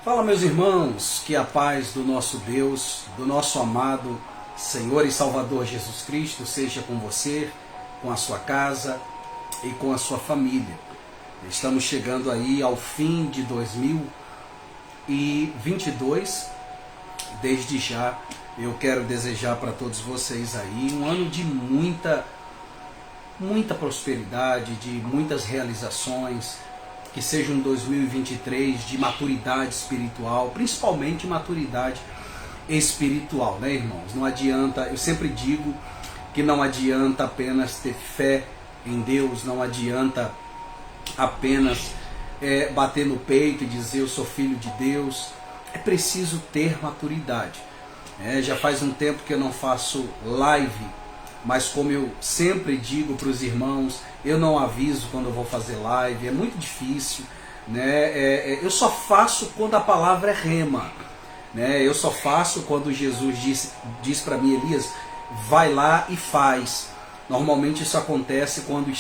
Fala, meus irmãos, que a paz do nosso Deus, do nosso amado Senhor e Salvador Jesus Cristo seja com você, com a sua casa e com a sua família. Estamos chegando aí ao fim de 2022. Desde já eu quero desejar para todos vocês aí um ano de muita prosperidade, de muitas realizações. Que seja um 2023 de maturidade espiritual, principalmente maturidade espiritual, né, irmãos? Não adianta, eu sempre digo que não adianta apenas ter fé em Deus, não adianta apenas bater no peito e dizer eu sou filho de Deus. É preciso ter maturidade. Já faz um tempo que eu não faço live, mas como eu sempre digo para os irmãos, eu não aviso quando eu vou fazer live, é muito difícil, né? Eu só faço quando a palavra é rema, né? Eu só faço quando Jesus diz para mim, Elias, vai lá e faz. Normalmente isso acontece quando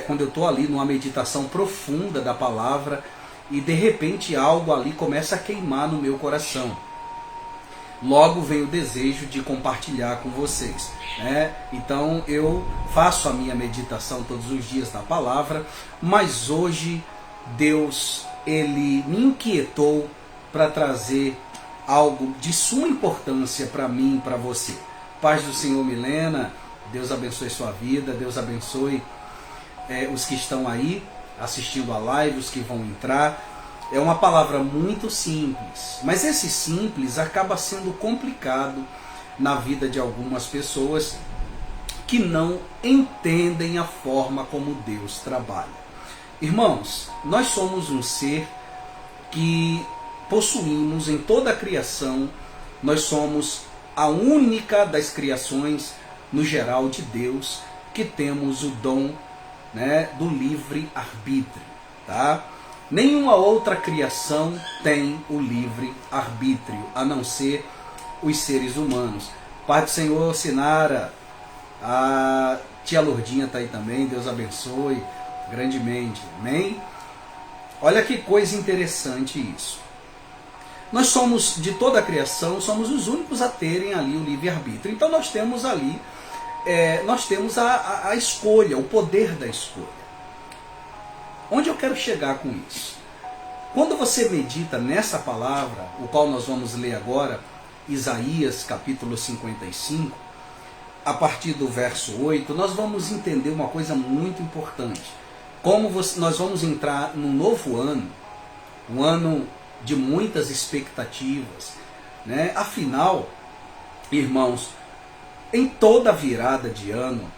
quando eu estou ali numa meditação profunda da palavra e de repente algo ali começa a queimar no meu coração. Logo vem o desejo de compartilhar com vocês, né? Então eu faço a minha meditação todos os dias da palavra, mas hoje Deus ele me inquietou para trazer algo de suma importância para mim e para você. Paz do Senhor, Milena, Deus abençoe sua vida, Deus abençoe os que estão aí assistindo a live, os que vão entrar. É uma palavra muito simples, mas esse simples acaba sendo complicado na vida de algumas pessoas que não entendem a forma como Deus trabalha. Irmãos, nós somos um ser que possuímos em toda a criação, nós somos a única das criações, no geral, de Deus, que temos o dom, né, do livre-arbítrio, tá? Nenhuma outra criação tem o livre-arbítrio, a não ser os seres humanos. Pai do Senhor, Sinara, a tia Lourdinha está aí também, Deus abençoe grandemente, amém? Olha que coisa interessante isso. Nós somos, de toda a criação, somos os únicos a terem ali o livre-arbítrio. Então nós temos ali, nós temos a escolha, o poder da escolha. Onde eu quero chegar com isso? Quando você medita nessa palavra, o qual nós vamos ler agora, Isaías capítulo 55, a partir do verso 8, nós vamos entender uma coisa muito importante. Nós vamos entrar num novo ano, um ano de muitas expectativas, né? Afinal, irmãos, em toda virada de ano,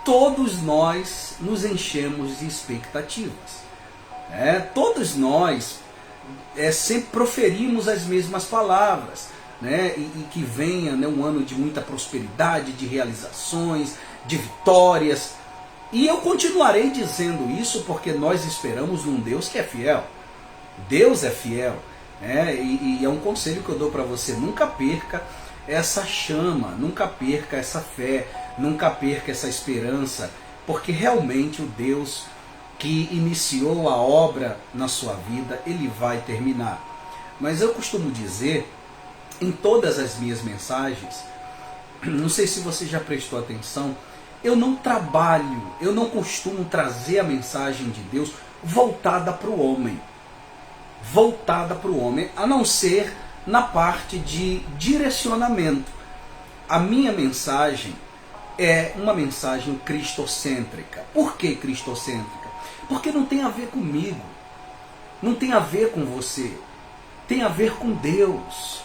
todos nós nos enchemos de expectativas. Todos nós sempre proferimos as mesmas palavras, né? E que venha, né, um ano de muita prosperidade, de realizações, de vitórias. E eu continuarei dizendo isso porque nós esperamos num Deus que é fiel. Deus é fiel. E é um conselho que eu dou para você: nunca perca essa chama, nunca perca essa fé, nunca perca essa esperança, porque realmente o Deus que iniciou a obra na sua vida, ele vai terminar. Mas eu costumo dizer, em todas as minhas mensagens, não sei se você já prestou atenção, eu não costumo trazer a mensagem de Deus voltada para o homem. Voltada para o homem, a não ser na parte de direcionamento. A minha mensagem é uma mensagem cristocêntrica. Por que cristocêntrica? Porque não tem a ver comigo, não tem a ver com você, tem a ver com Deus.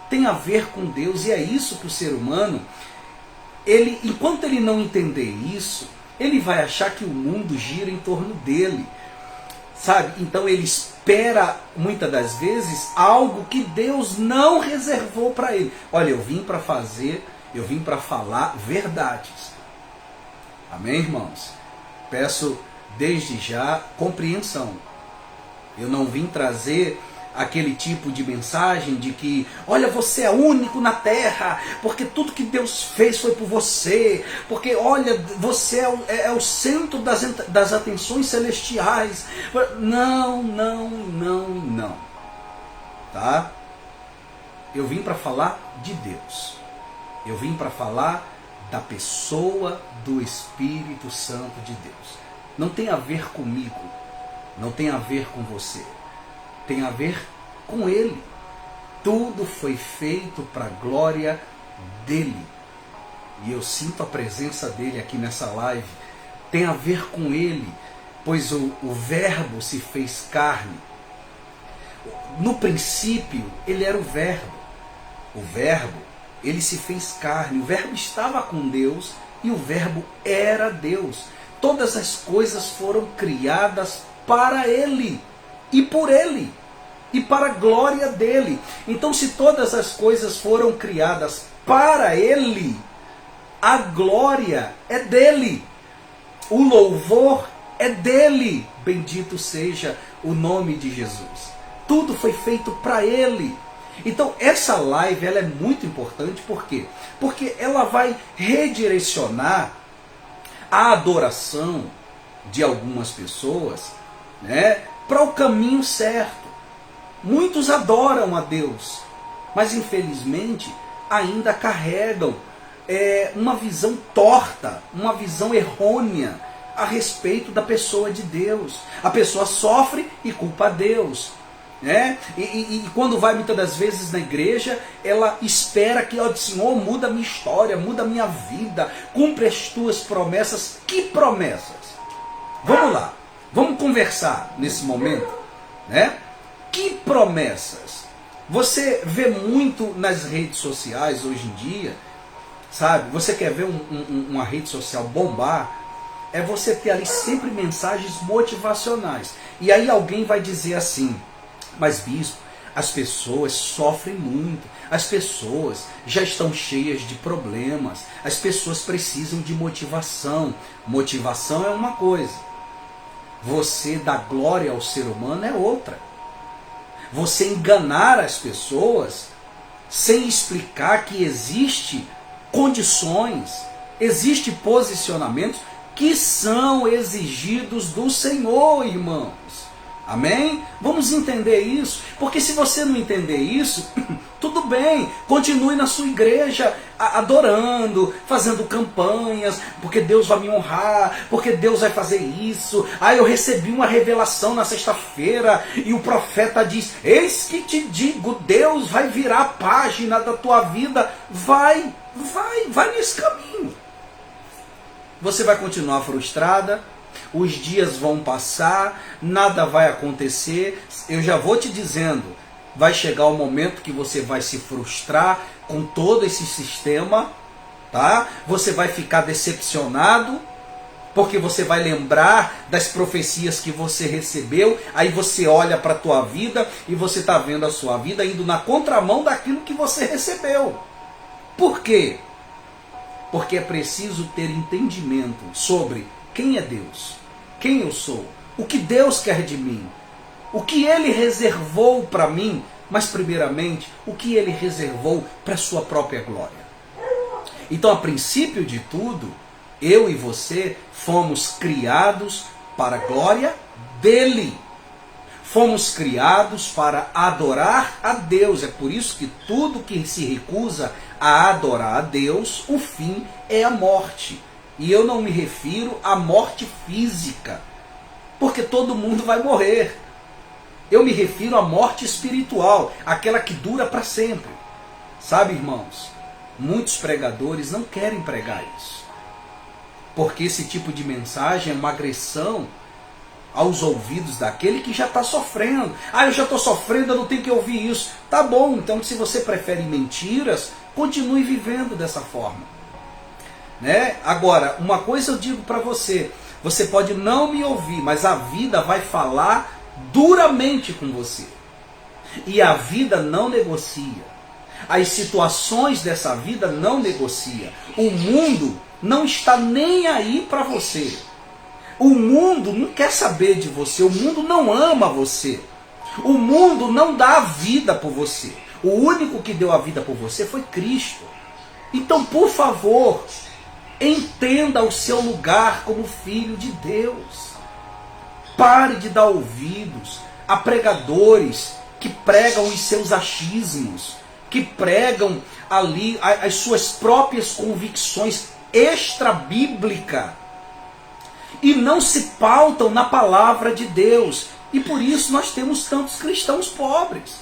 Tem a ver com Deus, e é isso que o ser humano, enquanto ele não entender isso, ele vai achar que o mundo gira em torno dele. Sabe? Então ele espera, muitas das vezes, algo que Deus não reservou para ele. Olha, eu vim para falar verdades. Amém, irmãos? Peço desde já compreensão. Eu não vim trazer aquele tipo de mensagem de que, olha, você é único na terra, porque tudo que Deus fez foi por você, porque, olha, você é o centro das atenções celestiais. Não. tá? Eu vim para falar de Deus. Eu vim para falar da pessoa do Espírito Santo de Deus. Não tem a ver comigo, não tem a ver com você, tem a ver com Ele. Tudo foi feito para a glória dEle. E eu sinto a presença dEle aqui nessa live. Tem a ver com Ele, pois o Verbo se fez carne. No princípio, Ele era o Verbo. O Verbo, Ele se fez carne. O Verbo estava com Deus e o Verbo era Deus. Todas as coisas foram criadas para Ele e por Ele e para a glória dEle. Então, se todas as coisas foram criadas para Ele, a glória é dEle. O louvor é dEle. Bendito seja o nome de Jesus. Tudo foi feito para Ele. Então, essa live ela é muito importante. Por quê? Porque ela vai redirecionar a adoração de algumas pessoas, né, para o caminho certo. Muitos adoram a Deus, mas infelizmente ainda carregam uma visão torta, uma visão errônea a respeito da pessoa de Deus. A pessoa sofre e culpa a Deus. Né? E quando vai muitas das vezes na igreja, ela espera que o Senhor muda a minha história, muda a minha vida, cumpre as tuas promessas. Que promessas? Vamos lá, vamos conversar nesse momento, né? Que promessas? Você vê muito nas redes sociais hoje em dia, sabe? Você quer ver uma rede social bombar? É você ter ali sempre mensagens motivacionais. E aí alguém vai dizer assim: mas bispo, as pessoas sofrem muito, as pessoas já estão cheias de problemas, as pessoas precisam de motivação. Motivação é uma coisa, você dar glória ao ser humano é outra. Você enganar as pessoas sem explicar que existe condições, existe posicionamentos que são exigidos do Senhor, irmãos. Amém? Vamos entender isso, porque se você não entender isso, tudo bem, continue na sua igreja adorando, fazendo campanhas, porque Deus vai me honrar, porque Deus vai fazer isso. Eu recebi uma revelação na sexta-feira e o profeta diz: eis que te digo, Deus vai virar a página da tua vida. Vai nesse caminho. Você vai continuar frustrada, os dias vão passar, nada vai acontecer. Eu já vou te dizendo, vai chegar o momento que você vai se frustrar com todo esse sistema, tá? Você vai ficar decepcionado, porque você vai lembrar das profecias que você recebeu. Aí você olha para a tua vida e você está vendo a sua vida indo na contramão daquilo que você recebeu. Por quê? Porque é preciso ter entendimento sobre quem é Deus, quem eu sou, o que Deus quer de mim, o que Ele reservou para mim, mas primeiramente o que Ele reservou para a sua própria glória. Então, a princípio de tudo, eu e você fomos criados para a glória dEle. Fomos criados para adorar a Deus. É por isso que tudo que se recusa a adorar a Deus, o fim é a morte. E eu não me refiro à morte física, porque todo mundo vai morrer. Eu me refiro à morte espiritual, aquela que dura para sempre. Sabe, irmãos, muitos pregadores não querem pregar isso, porque esse tipo de mensagem é uma agressão aos ouvidos daquele que já está sofrendo. Eu já estou sofrendo, eu não tenho que ouvir isso. Tá bom, então se você prefere mentiras, continue vivendo dessa forma. Né? Agora, uma coisa eu digo para você, você pode não me ouvir, mas a vida vai falar duramente com você. E a vida não negocia. As situações dessa vida não negociam. O mundo não está nem aí para você. O mundo não quer saber de você. O mundo não ama você. O mundo não dá a vida por você. O único que deu a vida por você foi Cristo. Então, por favor, entenda o seu lugar como filho de Deus. Pare de dar ouvidos a pregadores que pregam os seus achismos, que pregam ali as suas próprias convicções extra-bíblicas e não se pautam na palavra de Deus. E por isso nós temos tantos cristãos pobres,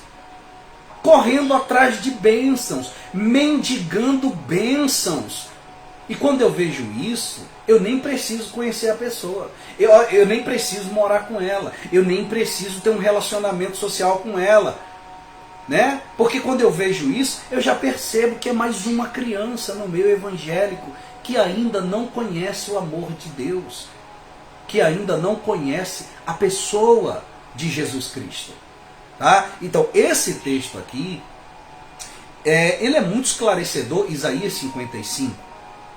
correndo atrás de bênçãos, mendigando bênçãos. E quando eu vejo isso, eu nem preciso conhecer a pessoa, eu nem preciso morar com ela, eu nem preciso ter um relacionamento social com ela, né? Porque quando eu vejo isso, eu já percebo que é mais uma criança no meio evangélico que ainda não conhece o amor de Deus, que ainda não conhece a pessoa de Jesus Cristo. Tá? Então, esse texto aqui, ele é muito esclarecedor, Isaías 55.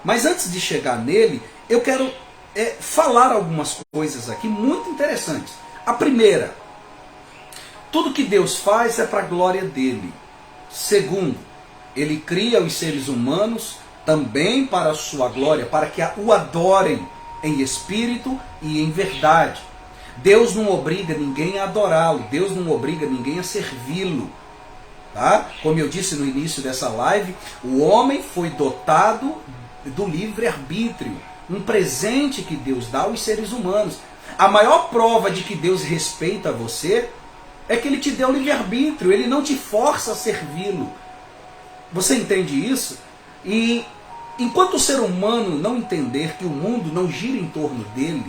Mas antes de chegar nele, eu quero falar algumas coisas aqui muito interessantes. A primeira, tudo que Deus faz é para a glória dele. Segundo, ele cria os seres humanos também para a sua glória, para que o adorem em espírito e em verdade. Deus não obriga ninguém a adorá-lo, Deus não obriga ninguém a servi-lo. Tá? Como eu disse no início dessa live, o homem foi dotado do livre-arbítrio, um presente que Deus dá aos seres humanos. A maior prova de que Deus respeita você é que ele te deu livre-arbítrio, ele não te força a servi-lo. Você entende isso? E enquanto o ser humano não entender que o mundo não gira em torno dele,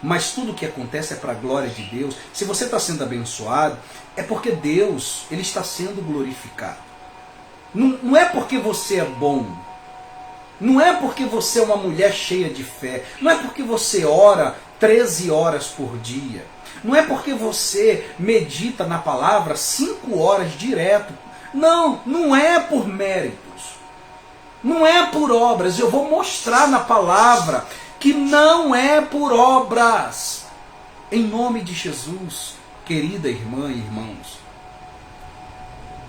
mas tudo o que acontece é para a glória de Deus, se você está sendo abençoado, é porque Deus ele está sendo glorificado. Não é porque você é bom, não é porque você é uma mulher cheia de fé, não é porque você ora 13 horas por dia, não é porque você medita na palavra 5 horas direto. Não é por méritos, não é por obras. Eu vou mostrar na palavra que não é por obras. Em nome de Jesus, querida irmã e irmãos,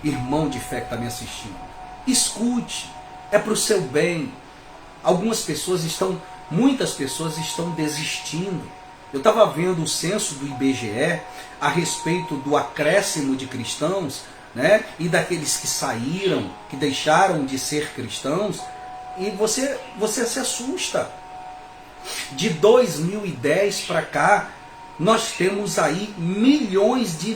irmão de fé que está me assistindo, escute, é para o seu bem. Muitas pessoas estão desistindo. Eu estava vendo o censo do IBGE a respeito do acréscimo de cristãos, né, e daqueles que saíram, que deixaram de ser cristãos, e você se assusta. De 2010 para cá, nós temos aí milhões de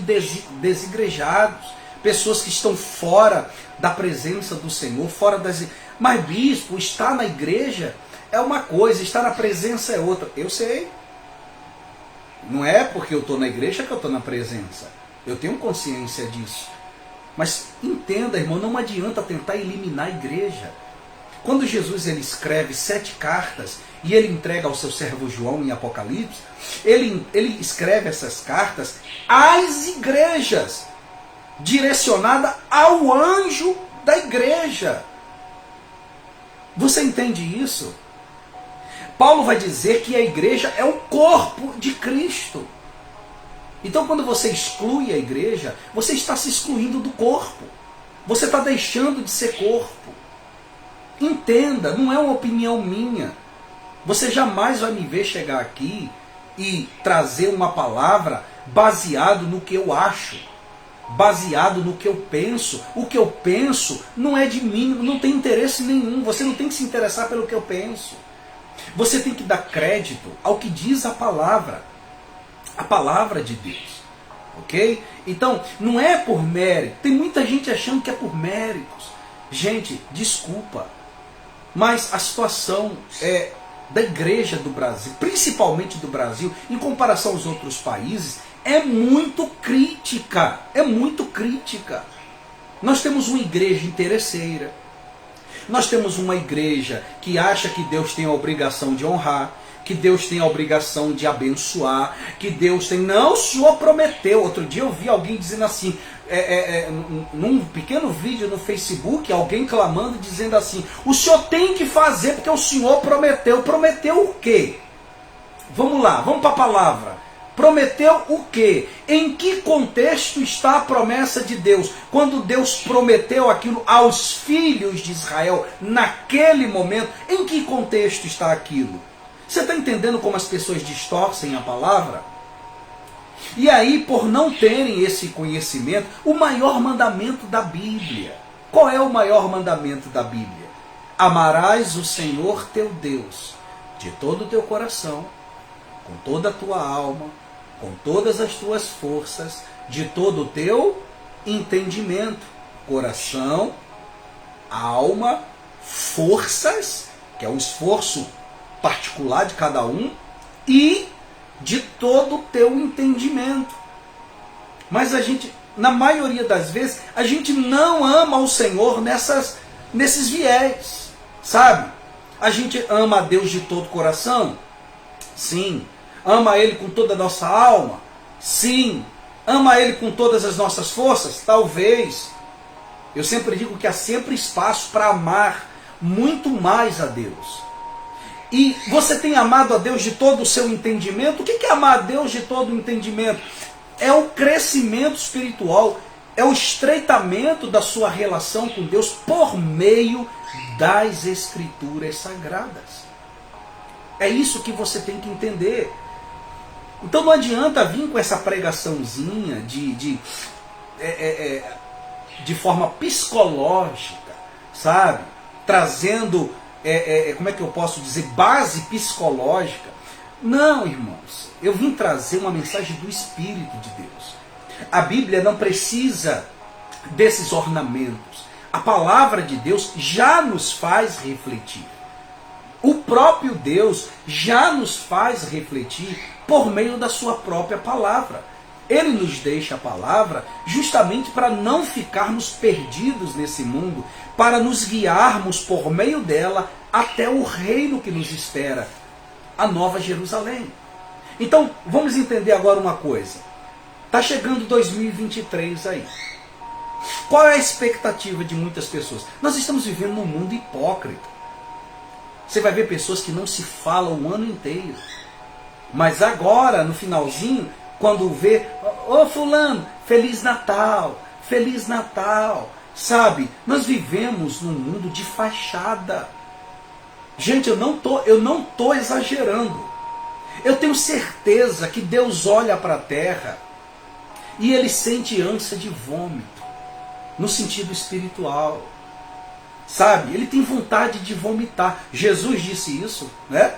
desigrejados, pessoas que estão fora da presença do Senhor, fora das... Mas bispo, estar na igreja é uma coisa, estar na presença é outra. Eu sei. Não é porque eu estou na igreja que eu estou na presença. Eu tenho consciência disso. Mas entenda, irmão, não adianta tentar eliminar a igreja. Quando Jesus ele escreve 7 cartas e ele entrega ao seu servo João em Apocalipse, ele escreve essas cartas às igrejas, direcionada ao anjo da igreja. Você entende isso? Paulo vai dizer que a igreja é o corpo de Cristo. Então quando você exclui a igreja, você está se excluindo do corpo. Você está deixando de ser corpo. Entenda, não é uma opinião minha. Você jamais vai me ver chegar aqui e trazer uma palavra baseado no que eu acho, baseado no que eu penso. O que eu penso não é de mim, não tem interesse nenhum. Você não tem que se interessar pelo que eu penso. Você tem que dar crédito ao que diz a palavra de Deus. Ok? Então, não é por mérito. Tem muita gente achando que é por méritos. Gente, desculpa, mas a situação da igreja do Brasil, principalmente do Brasil, em comparação aos outros países, é muito crítica. É muito crítica. Nós temos uma igreja interesseira. Nós temos uma igreja que acha que Deus tem a obrigação de honrar, que Deus tem a obrigação de abençoar, que Deus tem... Não, o Senhor prometeu. Outro dia eu vi alguém dizendo assim, num pequeno vídeo no Facebook, alguém clamando, dizendo assim, o Senhor tem que fazer porque o Senhor prometeu. Prometeu o quê? Vamos lá, vamos para a palavra. Prometeu o quê? Em que contexto está a promessa de Deus? Quando Deus prometeu aquilo aos filhos de Israel, naquele momento, em que contexto está aquilo? Você está entendendo como as pessoas distorcem a palavra? E aí, por não terem esse conhecimento, o maior mandamento da Bíblia. Qual é o maior mandamento da Bíblia? Amarás o Senhor teu Deus de todo o teu coração, com toda a tua alma, com todas as tuas forças, de todo o teu entendimento. Coração, alma, forças, que é o esforço particular de cada um, e de todo o teu entendimento. Mas a gente, na maioria das vezes, a gente não ama o Senhor nesses viés, sabe? A gente ama a Deus de todo o coração? Sim. Ama Ele com toda a nossa alma? Sim. Ama Ele com todas as nossas forças? Talvez. Eu sempre digo que há sempre espaço para amar muito mais a Deus. E você tem amado a Deus de todo o seu entendimento? O que é amar a Deus de todo o entendimento? É o crescimento espiritual, é o estreitamento da sua relação com Deus por meio das Escrituras Sagradas. É isso que você tem que entender. Então não adianta vir com essa pregaçãozinha de forma psicológica, sabe? Trazendo, como é que eu posso dizer, base psicológica. Não, irmãos, eu vim trazer uma mensagem do Espírito de Deus. A Bíblia não precisa desses ornamentos. A palavra de Deus já nos faz refletir. O próprio Deus já nos faz refletir por meio da sua própria palavra. Ele nos deixa a palavra justamente para não ficarmos perdidos nesse mundo, para nos guiarmos por meio dela até o reino que nos espera, a Nova Jerusalém. Então, vamos entender agora uma coisa. Está chegando 2023 aí. Qual é a expectativa de muitas pessoas? Nós estamos vivendo num mundo hipócrita. Você vai ver pessoas que não se falam o ano inteiro. Mas agora, no finalzinho, quando vê, ô fulano, Feliz Natal, Feliz Natal. Sabe, nós vivemos num mundo de fachada. Gente, eu não tô exagerando. Eu tenho certeza que Deus olha para a terra e Ele sente ânsia de vômito, no sentido espiritual. Sabe, Ele tem vontade de vomitar. Jesus disse isso, né?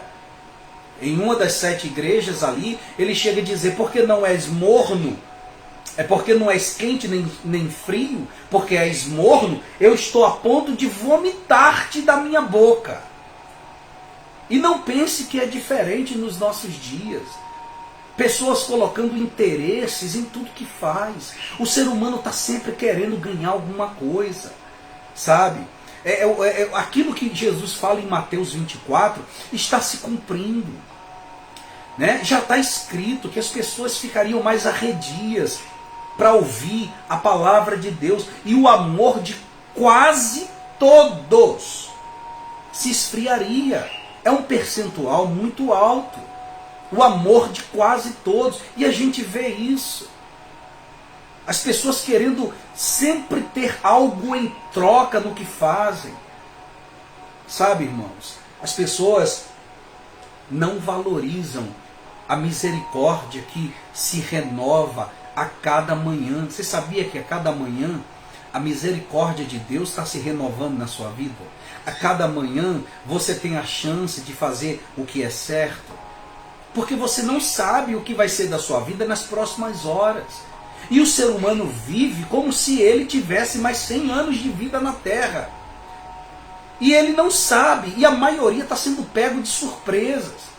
Em uma das 7 igrejas ali, Ele chega a dizer, porque não és morno, é porque não és quente nem frio, porque és morno, eu estou a ponto de vomitar-te da minha boca. E não pense que é diferente nos nossos dias. Pessoas colocando interesses em tudo que faz. O ser humano está sempre querendo ganhar alguma coisa, sabe? Aquilo que Jesus fala em Mateus 24 está se cumprindo, né? Já está escrito que as pessoas ficariam mais arredias para ouvir a palavra de Deus, e o amor de quase todos se esfriaria. É um percentual muito alto, o amor de quase todos, e a gente vê isso. As pessoas querendo sempre ter algo em troca no que fazem. Sabe, irmãos, as pessoas não valorizam a misericórdia que se renova a cada manhã. Você sabia que a cada manhã a misericórdia de Deus está se renovando na sua vida? A cada manhã você tem a chance de fazer o que é certo, porque você não sabe o que vai ser da sua vida nas próximas horas. E o ser humano vive como se ele tivesse mais 100 anos de vida na Terra. E ele não sabe, e a maioria está sendo pego de surpresas.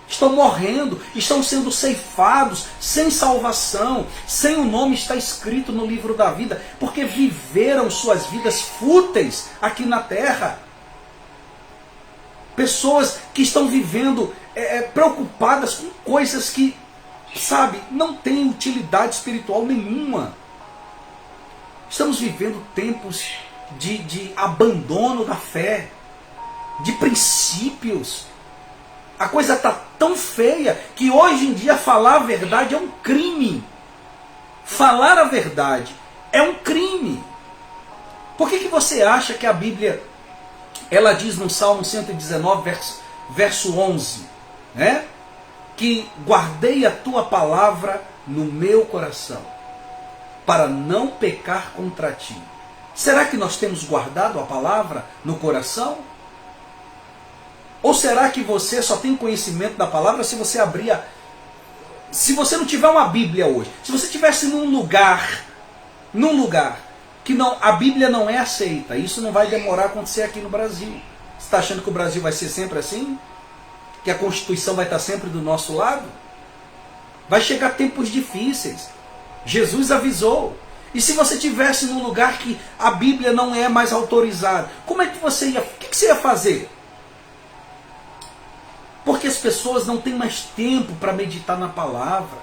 Estão morrendo, estão sendo ceifados, sem salvação, sem o nome estar escrito no livro da vida, porque viveram suas vidas fúteis aqui na Terra. Pessoas que estão vivendo preocupadas com coisas que, sabe, não têm utilidade espiritual nenhuma. Estamos vivendo tempos de abandono da fé, de princípios. A coisa está tão feia que hoje em dia falar a verdade é um crime. Falar a verdade é um crime. Por que você acha que a Bíblia, ela diz no Salmo 119, verso 11, né? Que guardei a tua palavra no meu coração, para não pecar contra ti. Será que nós temos guardado a palavra no coração? Ou será que você só tem conhecimento da palavra se você abrir se você não tiver uma Bíblia hoje? Se você estivesse num lugar que a Bíblia não é aceita, isso não vai demorar a acontecer aqui no Brasil. Você está achando que o Brasil vai ser sempre assim? Que a Constituição vai estar sempre do nosso lado? Vai chegar tempos difíceis. Jesus avisou. E se você estivesse num lugar que a Bíblia não é mais autorizada, como é que você ia? O que você ia fazer? Porque as pessoas não têm mais tempo para meditar na palavra.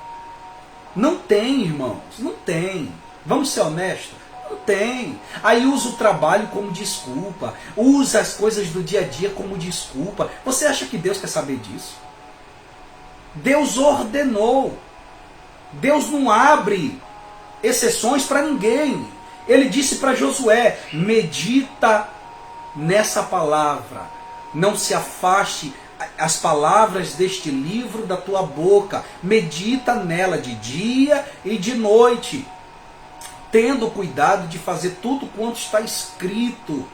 Não tem, irmãos, não tem. Vamos ser honestos? Não tem. Aí usa o trabalho como desculpa, usa as coisas do dia a dia como desculpa. Você acha que Deus quer saber disso? Deus ordenou. Deus não abre exceções para ninguém. Ele disse para Josué: medita nessa palavra, não se afaste as palavras deste livro da tua boca, medita nela de dia e de noite, tendo cuidado de fazer tudo quanto está escrito.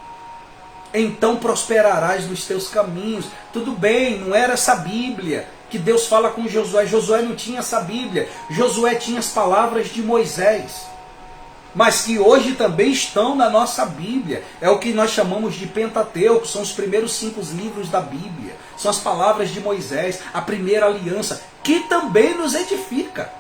Então prosperarás nos teus caminhos. Tudo bem, não era essa Bíblia que Deus fala com Josué. Josué não tinha essa Bíblia. Josué tinha as palavras de Moisés, mas que hoje também estão na nossa Bíblia. É o que nós chamamos de Pentateuco, são os primeiros 5 livros da Bíblia. São as palavras de Moisés, a primeira aliança, que também nos edifica.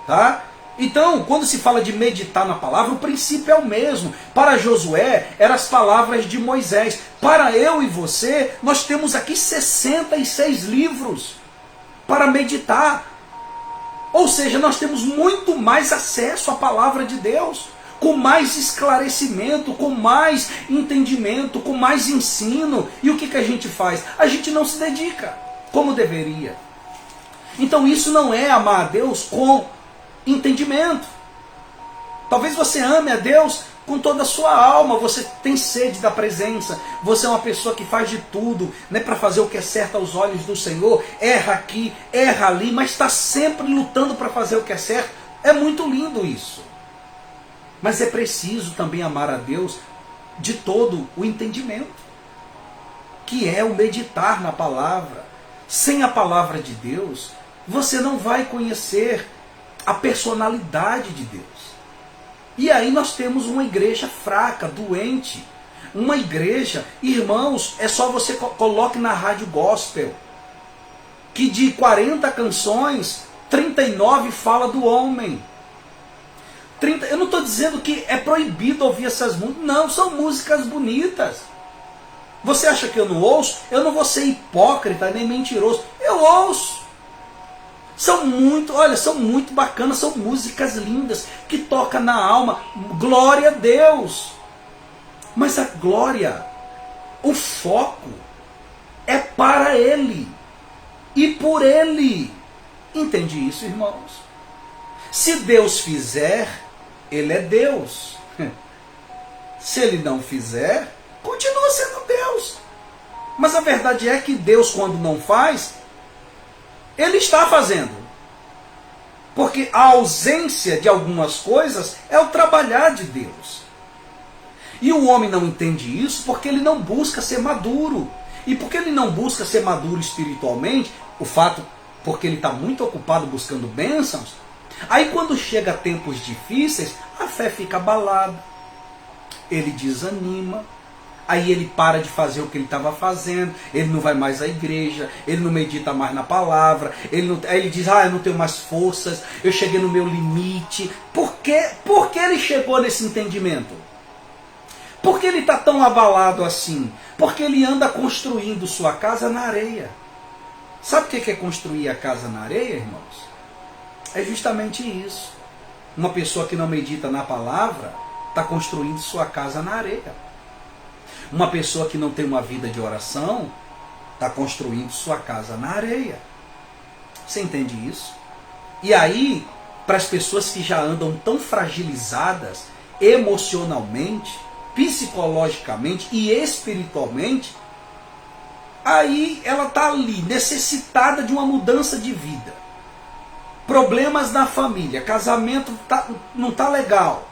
Tá? Então, quando se fala de meditar na palavra, o princípio é o mesmo. Para Josué, eram as palavras de Moisés. Para eu e você, nós temos aqui 66 livros para meditar. Ou seja, nós temos muito mais acesso à palavra de Deus, com mais esclarecimento, com mais entendimento, com mais ensino. E o que a gente faz? A gente não se dedica como deveria. Então isso não é amar a Deus com entendimento. Talvez você ame a Deus com toda a sua alma, você tem sede da presença, você é uma pessoa que faz de tudo, né, para fazer o que é certo aos olhos do Senhor, erra aqui, erra ali, mas está sempre lutando para fazer o que é certo. É muito lindo isso. Mas é preciso também amar a Deus de todo o entendimento, que é o meditar na palavra. Sem a palavra de Deus, você não vai conhecer a personalidade de Deus. E aí nós temos uma igreja fraca, doente. Uma igreja, irmãos, é só você coloque na rádio gospel, que de 40 canções, 39 fala do homem. Eu não estou dizendo que é proibido ouvir essas músicas. Não, são músicas bonitas. Você acha que eu não ouço? Eu não vou ser hipócrita nem mentiroso. Eu ouço. São muito bacanas, são músicas lindas, que tocam na alma. Glória a Deus. Mas a glória, o foco, é para Ele e por Ele. Entende isso, irmãos? Se Deus fizer, Ele é Deus. Se Ele não fizer, continua sendo Deus. Mas a verdade é que Deus, quando não faz, Ele está fazendo. Porque a ausência de algumas coisas é o trabalhar de Deus. E o homem não entende isso porque ele não busca ser maduro. E porque ele não busca ser maduro espiritualmente, porque ele está muito ocupado buscando bênçãos, aí quando chega tempos difíceis, a fé fica abalada. Ele desanima. Aí ele para de fazer o que ele estava fazendo, ele não vai mais à igreja, ele não medita mais na palavra, aí ele diz, eu não tenho mais forças, eu cheguei no meu limite. Por que ele chegou nesse entendimento? Por que ele está tão abalado assim? Porque ele anda construindo sua casa na areia. Sabe o que é construir a casa na areia, irmãos? É justamente isso. Uma pessoa que não medita na palavra está construindo sua casa na areia. Uma pessoa que não tem uma vida de oração está construindo sua casa na areia. Você entende isso? E aí, para as pessoas que já andam tão fragilizadas emocionalmente, psicologicamente e espiritualmente, aí ela está ali, necessitada de uma mudança de vida. problemas na família, casamento não tá legal,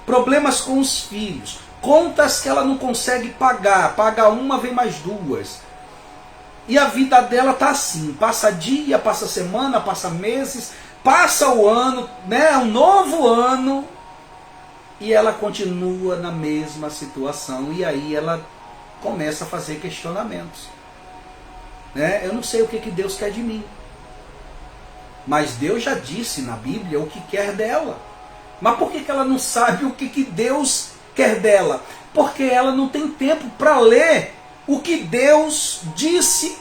problemas com os filhos, contas que ela não consegue pagar, paga uma, vem mais duas. E a vida dela tá assim, passa dia, passa semana, passa meses, passa o ano, né, um novo ano, e ela continua na mesma situação. E aí ela começa a fazer questionamentos. Né? Eu não sei o que Deus quer de mim. Mas Deus já disse na Bíblia o que quer dela. Mas por que ela não sabe o que Deus quer dela? Porque ela não tem tempo para ler o que Deus disse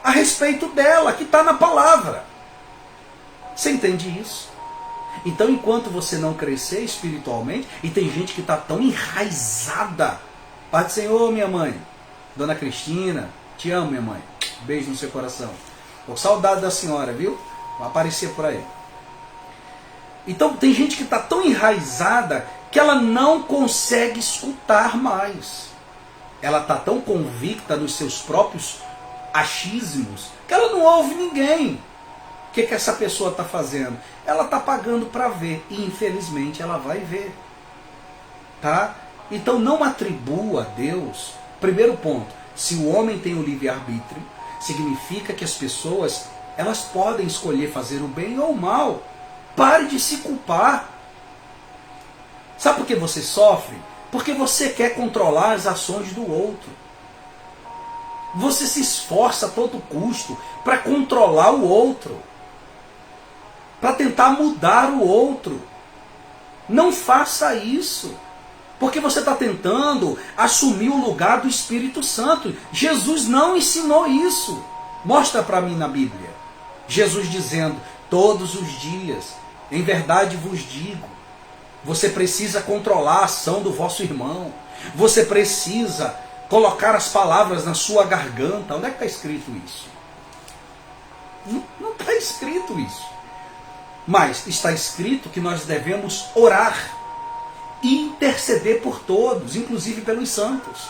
a respeito dela, que está na palavra. Você entende isso? Então, enquanto você não crescer espiritualmente, e tem gente que está tão enraizada, Pai do Senhor, minha mãe, Dona Cristina, te amo, minha mãe, beijo no seu coração, com saudade da senhora, viu? Vai aparecer por aí. Então, tem gente que está tão enraizada que ela não consegue escutar mais. Ela está tão convicta nos seus próprios achismos que ela não ouve ninguém. O que essa pessoa está fazendo? Ela está pagando para ver, e infelizmente ela vai ver. Tá? Então não atribua a Deus. Primeiro ponto, se o homem tem o livre-arbítrio, significa que as pessoas, elas podem escolher fazer o bem ou o mal. Pare de se culpar. Sabe por que você sofre? Porque você quer controlar as ações do outro. Você se esforça a todo custo para controlar o outro, para tentar mudar o outro. Não faça isso, porque você está tentando assumir o lugar do Espírito Santo. Jesus não ensinou isso. Mostra para mim na Bíblia Jesus dizendo: todos os dias, em verdade vos digo, você precisa controlar a ação do vosso irmão. Você precisa colocar as palavras na sua garganta. Onde é que está escrito isso? Não está escrito isso. Mas está escrito que nós devemos orar e interceder por todos, inclusive pelos santos.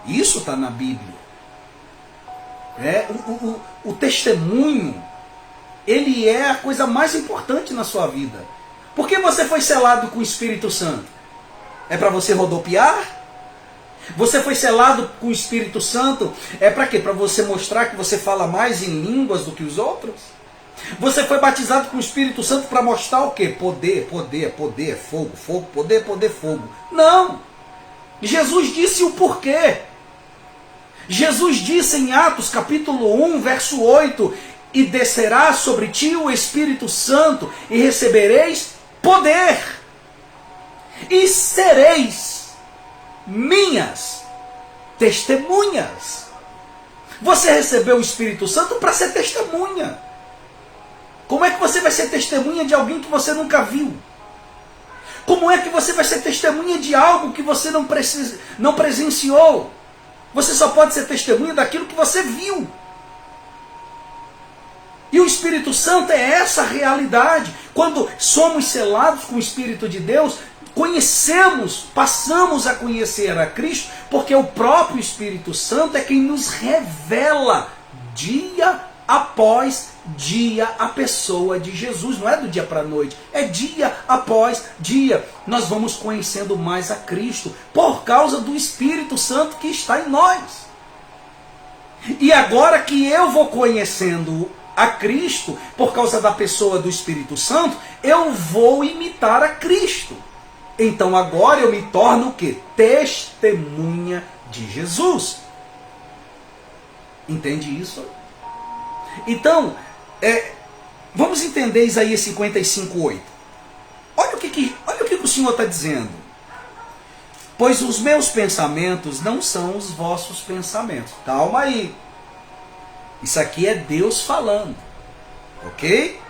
Isso está na Bíblia. O testemunho, ele é a coisa mais importante na sua vida. Por que você foi selado com o Espírito Santo? É para você rodopiar? Você foi selado com o Espírito Santo? É para quê? Para você mostrar que você fala mais em línguas do que os outros? Você foi batizado com o Espírito Santo para mostrar o quê? Poder, poder, poder, fogo, fogo, poder, poder, fogo. Não! Jesus disse o porquê. Jesus disse em Atos capítulo 1, verso 8: e descerá sobre ti o Espírito Santo, e recebereis poder, e sereis minhas testemunhas. Você recebeu o Espírito Santo para ser testemunha. Como é que você vai ser testemunha de alguém que você nunca viu? Como é que você vai ser testemunha de algo que você não presenciou? Você só pode ser testemunha daquilo que você viu. E o Espírito Santo é essa realidade. Quando somos selados com o Espírito de Deus, passamos a conhecer a Cristo, porque o próprio Espírito Santo é quem nos revela dia após dia a pessoa de Jesus. Não é do dia para a noite, é dia após dia. Nós vamos conhecendo mais a Cristo por causa do Espírito Santo que está em nós. E agora que eu vou conhecendo a Cristo por causa da pessoa do Espírito Santo, eu vou imitar a Cristo. Então agora eu me torno o quê? Testemunha de Jesus. Entende isso? Então, vamos entender Isaías 55:8. Olha o que o Senhor está dizendo. Pois os meus pensamentos não são os vossos pensamentos. Calma aí. Isso aqui é Deus falando. Ok?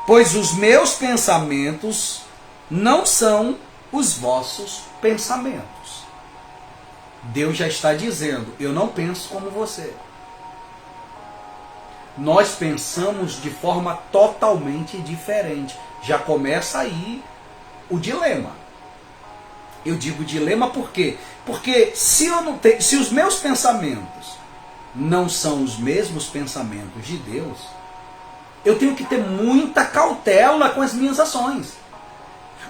Pois os meus pensamentos não são os vossos pensamentos. Deus já está dizendo: eu não penso como você. Nós pensamos de forma totalmente diferente. Já começa aí o dilema. Eu digo dilema por quê? Porque se os meus pensamentos não são os mesmos pensamentos de Deus, eu tenho que ter muita cautela com as minhas ações.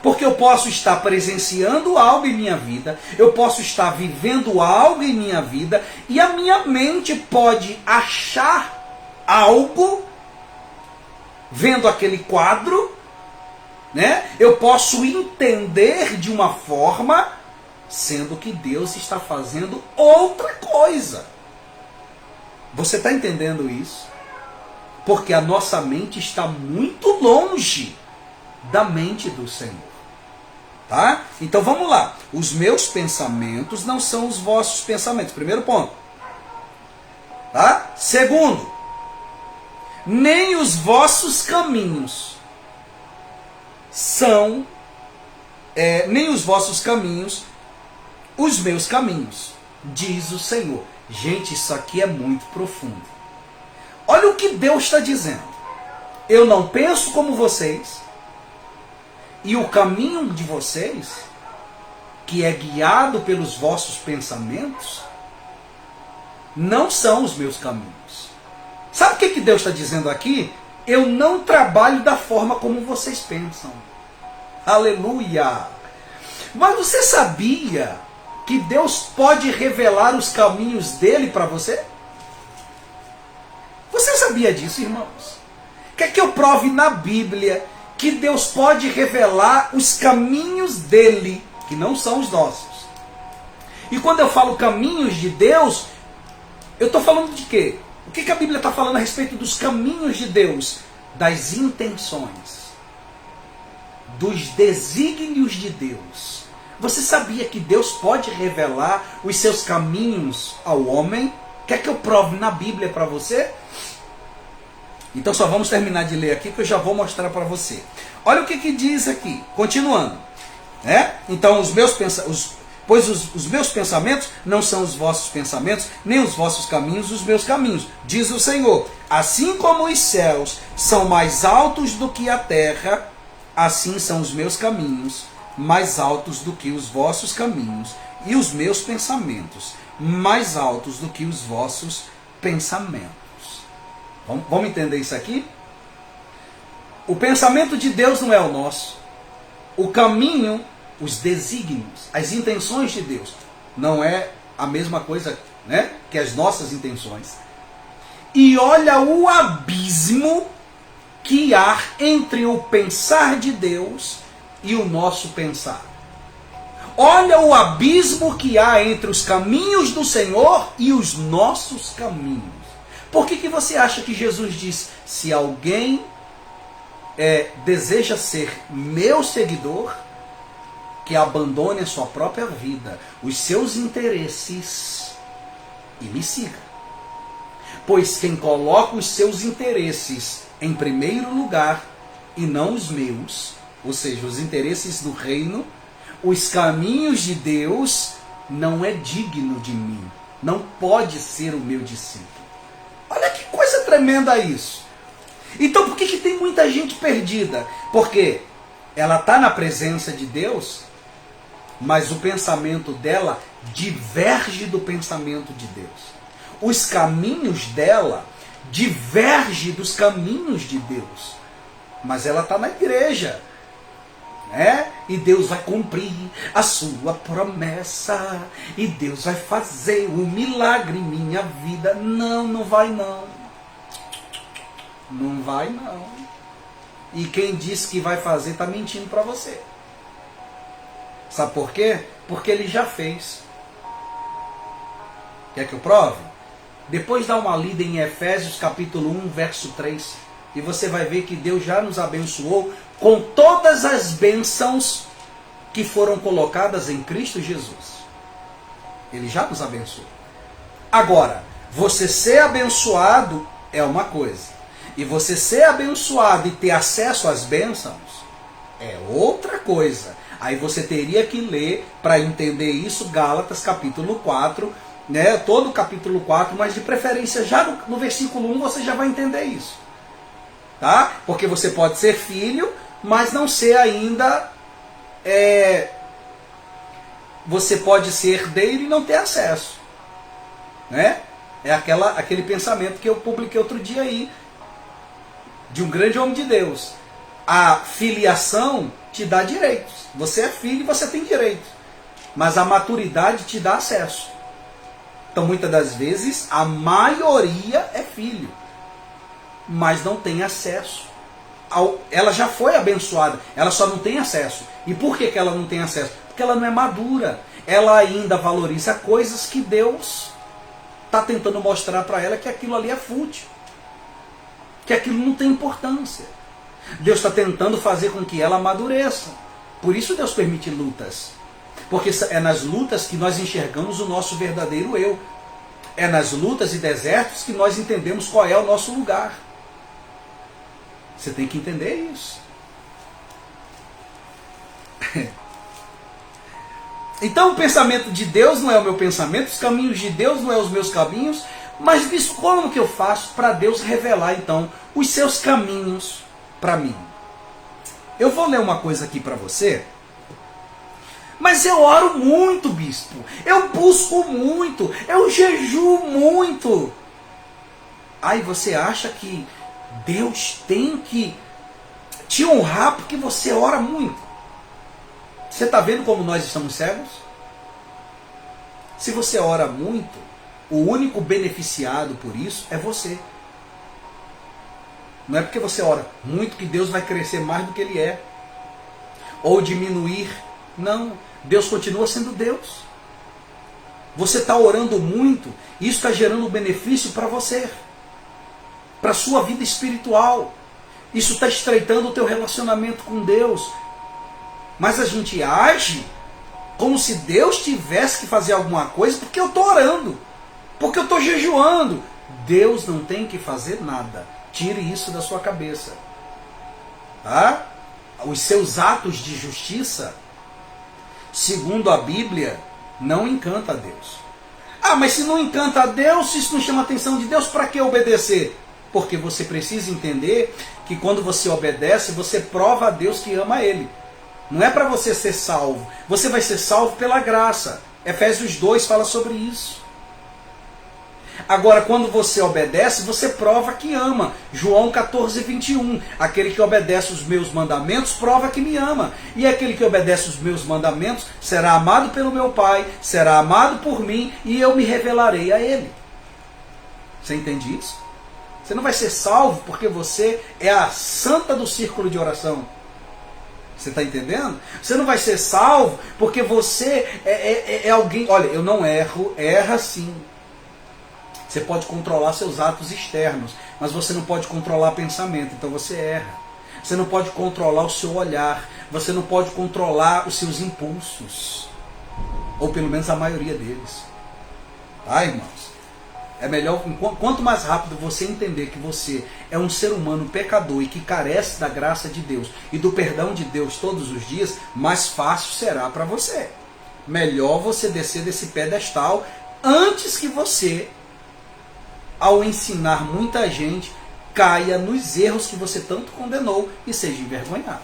Porque eu posso estar presenciando algo em minha vida, eu posso estar vivendo algo em minha vida, e a minha mente pode achar algo, vendo aquele quadro, né? Eu posso entender de uma forma, sendo que Deus está fazendo outra coisa. Você está entendendo isso? Porque a nossa mente está muito longe da mente do Senhor. Tá? Então vamos lá. Os meus pensamentos não são os vossos pensamentos. Primeiro ponto. Tá? Segundo, nem os vossos caminhos são, nem os vossos caminhos, os meus caminhos, diz o Senhor. Gente, isso aqui é muito profundo. Olha o que Deus está dizendo. Eu não penso como vocês, e o caminho de vocês, que é guiado pelos vossos pensamentos, não são os meus caminhos. Sabe o que Deus está dizendo aqui? Eu não trabalho da forma como vocês pensam. Aleluia! Mas você sabia que Deus pode revelar os caminhos dele para você? Você sabia disso, irmãos? Quer que eu prove na Bíblia que Deus pode revelar os caminhos dele, que não são os nossos? E quando eu falo caminhos de Deus, eu estou falando de quê? O que a Bíblia está falando a respeito dos caminhos de Deus? Das intenções, dos desígnios de Deus. Você sabia que Deus pode revelar os seus caminhos ao homem? Quer que eu prove na Bíblia para você? Então só vamos terminar de ler aqui que eu já vou mostrar para você. Olha o que diz aqui, continuando. Então os meus pensamentos não são os vossos pensamentos, nem os vossos caminhos os meus caminhos, diz o Senhor. Assim como os céus são mais altos do que a terra, assim são os meus caminhos mais altos do que os vossos caminhos, e os meus pensamentos mais altos do que os vossos pensamentos. Vamos entender isso aqui? O pensamento de Deus não é o nosso. O caminho, os desígnios, as intenções de Deus não é a mesma coisa, né, que as nossas intenções. E olha o abismo que há entre o pensar de Deus e o nosso pensar. Olha o abismo que há entre os caminhos do Senhor e os nossos caminhos. Por que você acha que Jesus diz, se alguém deseja ser meu seguidor, que abandone a sua própria vida, os seus interesses, e me siga? Pois quem coloca os seus interesses em primeiro lugar, e não os meus, ou seja, os interesses do reino, os caminhos de Deus, não é digno de mim, não pode ser o meu discípulo. Olha que coisa tremenda isso. Então por que tem muita gente perdida? Porque ela está na presença de Deus, mas o pensamento dela diverge do pensamento de Deus. Os caminhos dela divergem dos caminhos de Deus. Mas ela está na igreja, né? E Deus vai cumprir a sua promessa. E Deus vai fazer um milagre em minha vida. Não, não vai não. Não vai não. E quem disse que vai fazer está mentindo para você. Sabe por quê? Porque ele já fez. Quer que eu prove? Depois dá uma lida em Efésios capítulo 1, verso 3. E você vai ver que Deus já nos abençoou com todas as bênçãos que foram colocadas em Cristo Jesus. Ele já nos abençoou. Agora, você ser abençoado é uma coisa. E você ser abençoado e ter acesso às bênçãos é outra coisa. Aí você teria que ler, para entender isso, Gálatas capítulo 4, né? Todo o capítulo 4, mas de preferência já no versículo 1 você já vai entender isso. Tá? Porque você pode ser filho, mas não ser ainda... você pode ser herdeiro e não ter acesso. Né? É aquele pensamento que eu publiquei outro dia aí. de um grande homem de Deus. A filiação te dá direitos. Você é filho e você tem direitos. Mas a maturidade te dá acesso. Então, muitas das vezes, a maioria é filho, mas não tem acesso. Ela já foi abençoada, ela só não tem acesso. E por que ela não tem acesso? Porque ela não é madura. Ela ainda valoriza coisas que Deus está tentando mostrar para ela que aquilo ali é fútil, que aquilo não tem importância. Deus está tentando fazer com que ela amadureça. Por isso Deus permite lutas. Porque é nas lutas que nós enxergamos o nosso verdadeiro eu. É nas lutas e desertos que nós entendemos qual é o nosso lugar. Você tem que entender isso. Então o pensamento de Deus não é o meu pensamento, os caminhos de Deus não é os meus caminhos, mas bicho, como que eu faço para Deus revelar então os seus caminhos para mim? Eu vou ler uma coisa aqui para você. Mas eu oro muito, bispo. Eu busco muito. Eu jejuo muito. Aí você acha que Deus tem que te honrar porque você ora muito. Você está vendo como nós estamos cegos? Se você ora muito, o único beneficiado por isso é você. Não é porque você ora muito que Deus vai crescer mais do que Ele é. Ou diminuir. Não. Deus continua sendo Deus. Você está orando muito, isso está gerando benefício para você, para a sua vida espiritual. Isso está estreitando o teu relacionamento com Deus. Mas a gente age como se Deus tivesse que fazer alguma coisa porque eu estou orando, porque eu estou jejuando. Deus não tem que fazer nada. Tire isso da sua cabeça. Tá? Os seus atos de justiça, segundo a Bíblia, não encanta a Deus. Ah, mas se não encanta a Deus, se isso não chama a atenção de Deus, para que obedecer? Porque você precisa entender que quando você obedece, você prova a Deus que ama Ele. Não é para você ser salvo. Você vai ser salvo pela graça. Efésios 2 fala sobre isso. Agora, quando você obedece, você prova que ama. João 14, 21. Aquele que obedece os meus mandamentos, prova que me ama. E aquele que obedece os meus mandamentos, será amado pelo meu Pai, será amado por mim, e eu me revelarei a Ele. Você entende isso? Você não vai ser salvo porque você é a santa do círculo de oração. Você está entendendo? Você não vai ser salvo porque você é alguém... Olha, eu não erro, erra sim. Você pode controlar seus atos externos, mas você não pode controlar pensamento, então você erra. Você não pode controlar o seu olhar, você não pode controlar os seus impulsos, ou pelo menos a maioria deles. Tá, irmãos? É melhor, quanto mais rápido você entender que você é um ser humano pecador e que carece da graça de Deus e do perdão de Deus todos os dias, mais fácil será para você. Melhor você descer desse pedestal antes que você, ao ensinar muita gente, caia nos erros que você tanto condenou e seja envergonhado.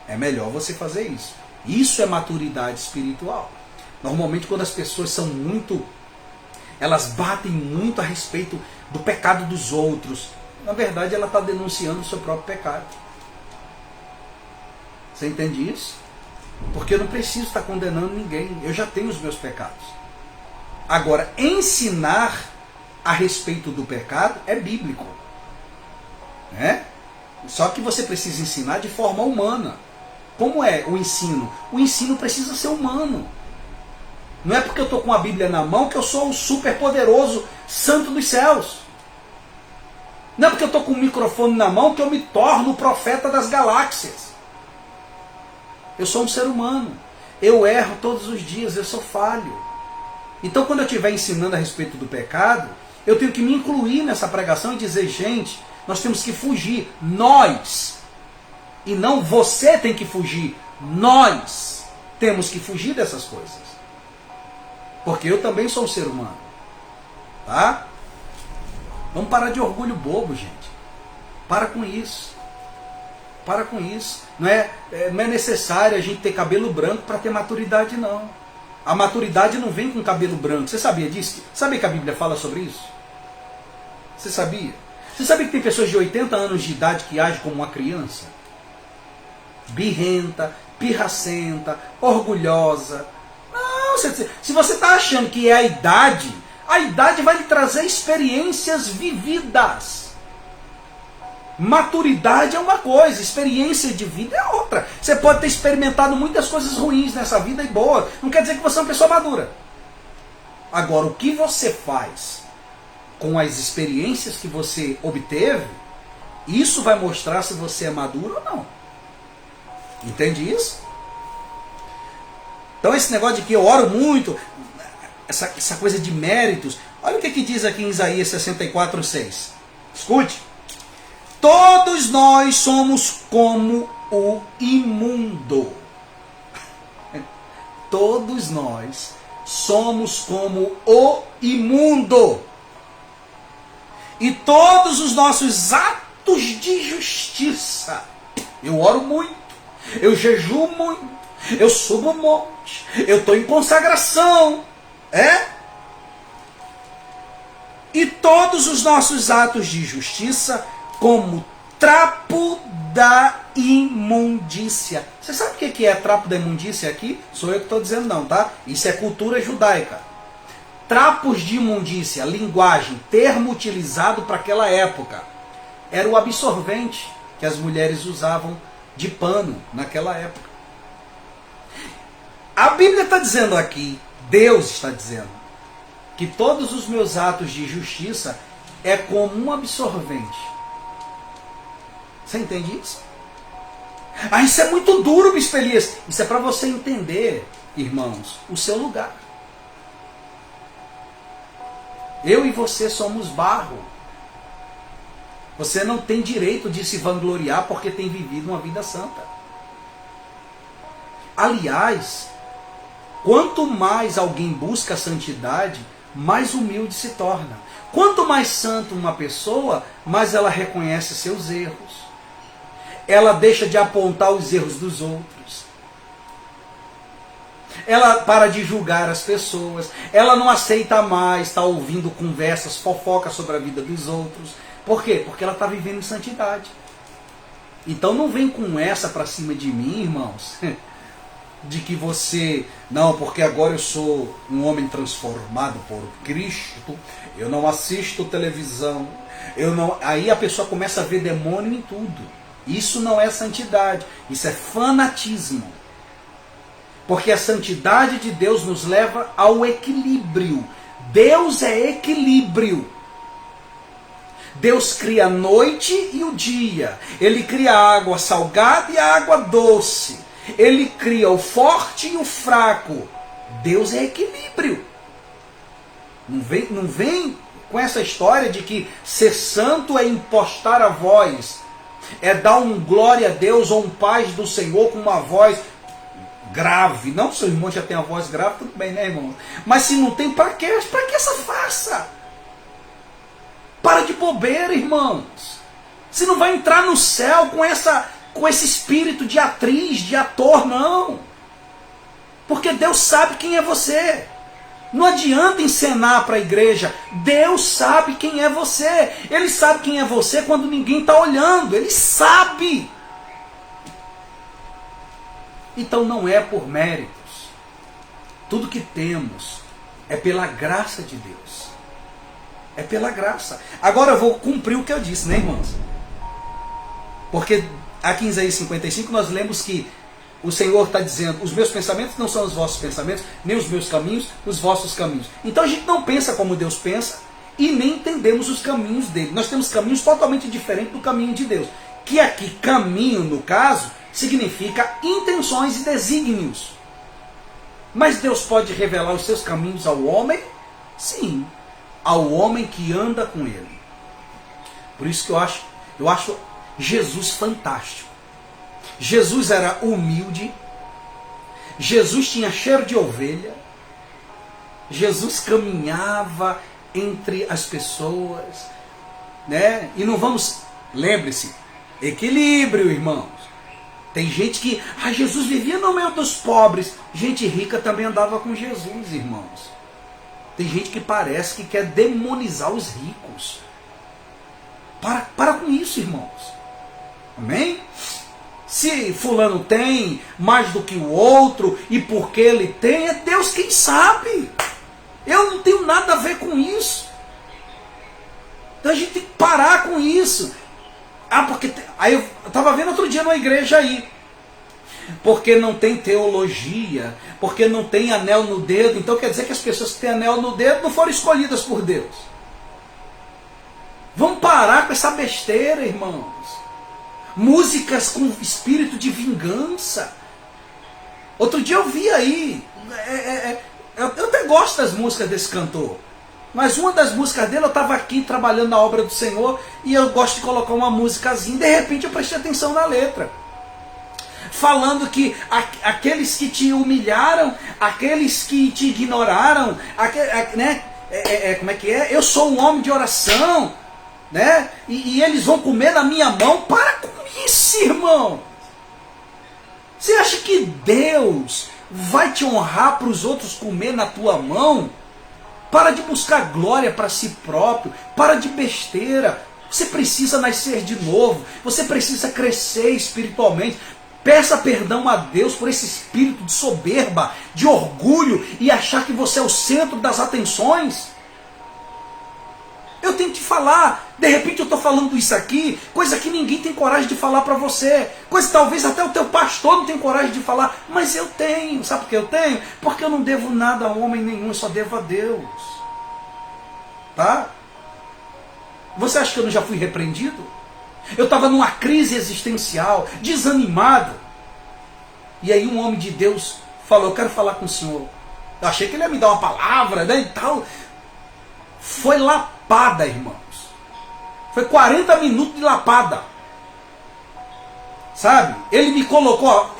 É melhor você fazer isso. Isso é maturidade espiritual. Normalmente quando as pessoas são muito... elas batem muito a respeito do pecado dos outros. Na verdade, ela está denunciando o seu próprio pecado. Você entende isso? Porque eu não preciso estar condenando ninguém. Eu já tenho os meus pecados. Agora, ensinar a respeito do pecado é bíblico. Né? Só que você precisa ensinar de forma humana. Como é o ensino? O ensino precisa ser humano. Não é porque eu estou com a Bíblia na mão que eu sou o super poderoso santo dos céus. Não é porque eu estou com o microfone na mão que eu me torno o profeta das galáxias. Eu sou um ser humano. Eu erro todos os dias, eu sou falho. Então quando eu estiver ensinando a respeito do pecado, eu tenho que me incluir nessa pregação e dizer, gente, nós temos que fugir. Nós. E não você tem que fugir. Nós temos que fugir dessas coisas. Porque eu também sou um ser humano. Tá? Vamos parar de orgulho bobo, gente. Para com isso. Para com isso. Não é necessário a gente ter cabelo branco para ter maturidade, não. A maturidade não vem com cabelo branco. Você sabia disso? Sabia que a Bíblia fala sobre isso? Você sabia? Você sabe que tem pessoas de 80 anos de idade que agem como uma criança? Birrenta, pirracenta, orgulhosa. Não, se você está achando que é a idade vai lhe trazer experiências vividas. Maturidade é uma coisa, experiência de vida é outra. Você pode ter experimentado muitas coisas ruins nessa vida e boas. Não quer dizer que você é uma pessoa madura. Agora, o que você faz com as experiências que você obteve, isso vai mostrar se você é maduro ou não. Entende isso? Então esse negócio de que eu oro muito, essa coisa de méritos, olha o que diz aqui em Isaías 64:6. Escute. Todos nós somos como o imundo. Todos nós somos como o imundo. E todos os nossos atos de justiça. Eu oro muito, eu jejuo muito, eu subo um monte, eu estou em consagração. E todos os nossos atos de justiça como trapo da imundícia. Você sabe o que é trapo da imundícia aqui? Sou eu que estou dizendo não, tá? Isso é cultura judaica. Trapos de imundícia, linguagem, termo utilizado para aquela época. Era o absorvente que as mulheres usavam de pano naquela época. A Bíblia está dizendo aqui, Deus está dizendo, que todos os meus atos de justiça é como um absorvente. Você entende isso? Isso é muito duro, Bispo Elias. Isso é para você entender, irmãos, o seu lugar. Eu e você somos barro. Você não tem direito de se vangloriar porque tem vivido uma vida santa. Aliás, quanto mais alguém busca a santidade, mais humilde se torna. Quanto mais santo uma pessoa, mais ela reconhece seus erros. Ela deixa de apontar os erros dos outros. Ela para de julgar as pessoas. Ela não aceita mais estar ouvindo conversas, fofocas sobre a vida dos outros. Por quê? Porque ela está vivendo em santidade. Então não vem com essa para cima de mim, irmãos, de que você, não, porque agora eu sou um homem transformado por Cristo, eu não assisto televisão, aí a pessoa começa a ver demônio em tudo. Isso não é santidade, isso é fanatismo. Porque a santidade de Deus nos leva ao equilíbrio. Deus é equilíbrio. Deus cria a noite e o dia. Ele cria a água salgada e a água doce. Ele cria o forte e o fraco. Deus é equilíbrio. Não vem com essa história de que ser santo é impostar a voz. É dar um glória a Deus ou um paz do Senhor com uma voz grave. Não, seu irmão já tem a voz grave, tudo bem, né, irmão? Mas se não tem, para que essa farsa? Para de bobeira, irmãos. Você não vai entrar no céu com esse espírito de atriz, de ator, não. Porque Deus sabe quem é você. Não adianta encenar para a igreja. Deus sabe quem é você. Ele sabe quem é você quando ninguém está olhando. Ele sabe. Então não é por méritos. Tudo que temos é pela graça de Deus. É pela graça. Agora eu vou cumprir o que eu disse, né, irmãos? Porque aqui em Isaías 55 nós lemos que o Senhor está dizendo, os meus pensamentos não são os vossos pensamentos, nem os meus caminhos, os vossos caminhos. Então a gente não pensa como Deus pensa e nem entendemos os caminhos dele. Nós temos caminhos totalmente diferentes do caminho de Deus. Que aqui, caminho, no caso, significa intenções e desígnios. Mas Deus pode revelar os seus caminhos ao homem? Sim, ao homem que anda com ele. Por isso que eu acho Jesus fantástico. Jesus era humilde, Jesus tinha cheiro de ovelha, Jesus caminhava entre as pessoas, né? E não vamos, lembre-se, equilíbrio, irmãos. Tem gente que, Jesus vivia no meio dos pobres, gente rica também andava com Jesus, irmãos. Tem gente que parece que quer demonizar os ricos. Para com isso, irmãos. Amém? Se fulano tem mais do que o outro, e porque ele tem, é Deus quem sabe. Eu não tenho nada a ver com isso. Então a gente tem que parar com isso. Porque... Aí eu estava vendo outro dia numa igreja aí. Porque não tem teologia, porque não tem anel no dedo. Então quer dizer que as pessoas que têm anel no dedo não foram escolhidas por Deus. Vamos parar com essa besteira, irmãos. Músicas com espírito de vingança. Outro dia eu vi aí, eu até gosto das músicas desse cantor, mas uma das músicas dele, eu estava aqui trabalhando na obra do Senhor, e eu gosto de colocar uma musicazinha, de repente eu prestei atenção na letra, falando que aqueles que te humilharam, aqueles que te ignoraram, como é que é? Eu sou um homem de oração, né? E eles vão comer na minha mão. Para com isso, irmão. Você acha que Deus vai te honrar para os outros comer na tua mão? Para de buscar glória para si próprio. Para de besteira. Você precisa nascer de novo. Você precisa crescer espiritualmente. Peça perdão a Deus por esse espírito de soberba, de orgulho e achar que você é o centro das atenções. Eu tenho que te falar, de repente eu estou falando isso aqui, coisa que ninguém tem coragem de falar para você, coisa que talvez até o teu pastor não tenha coragem de falar, mas eu tenho. Sabe por que eu tenho? Porque eu não devo nada a homem nenhum, eu só devo a Deus. Tá? Você acha que eu não já fui repreendido? Eu estava numa crise existencial, desanimado, e aí um homem de Deus falou: eu quero falar com o senhor. Eu achei que ele ia me dar uma palavra, né, e tal. Foi lapada, irmãos. Foi 40 minutos de lapada. Sabe? Ele me colocou,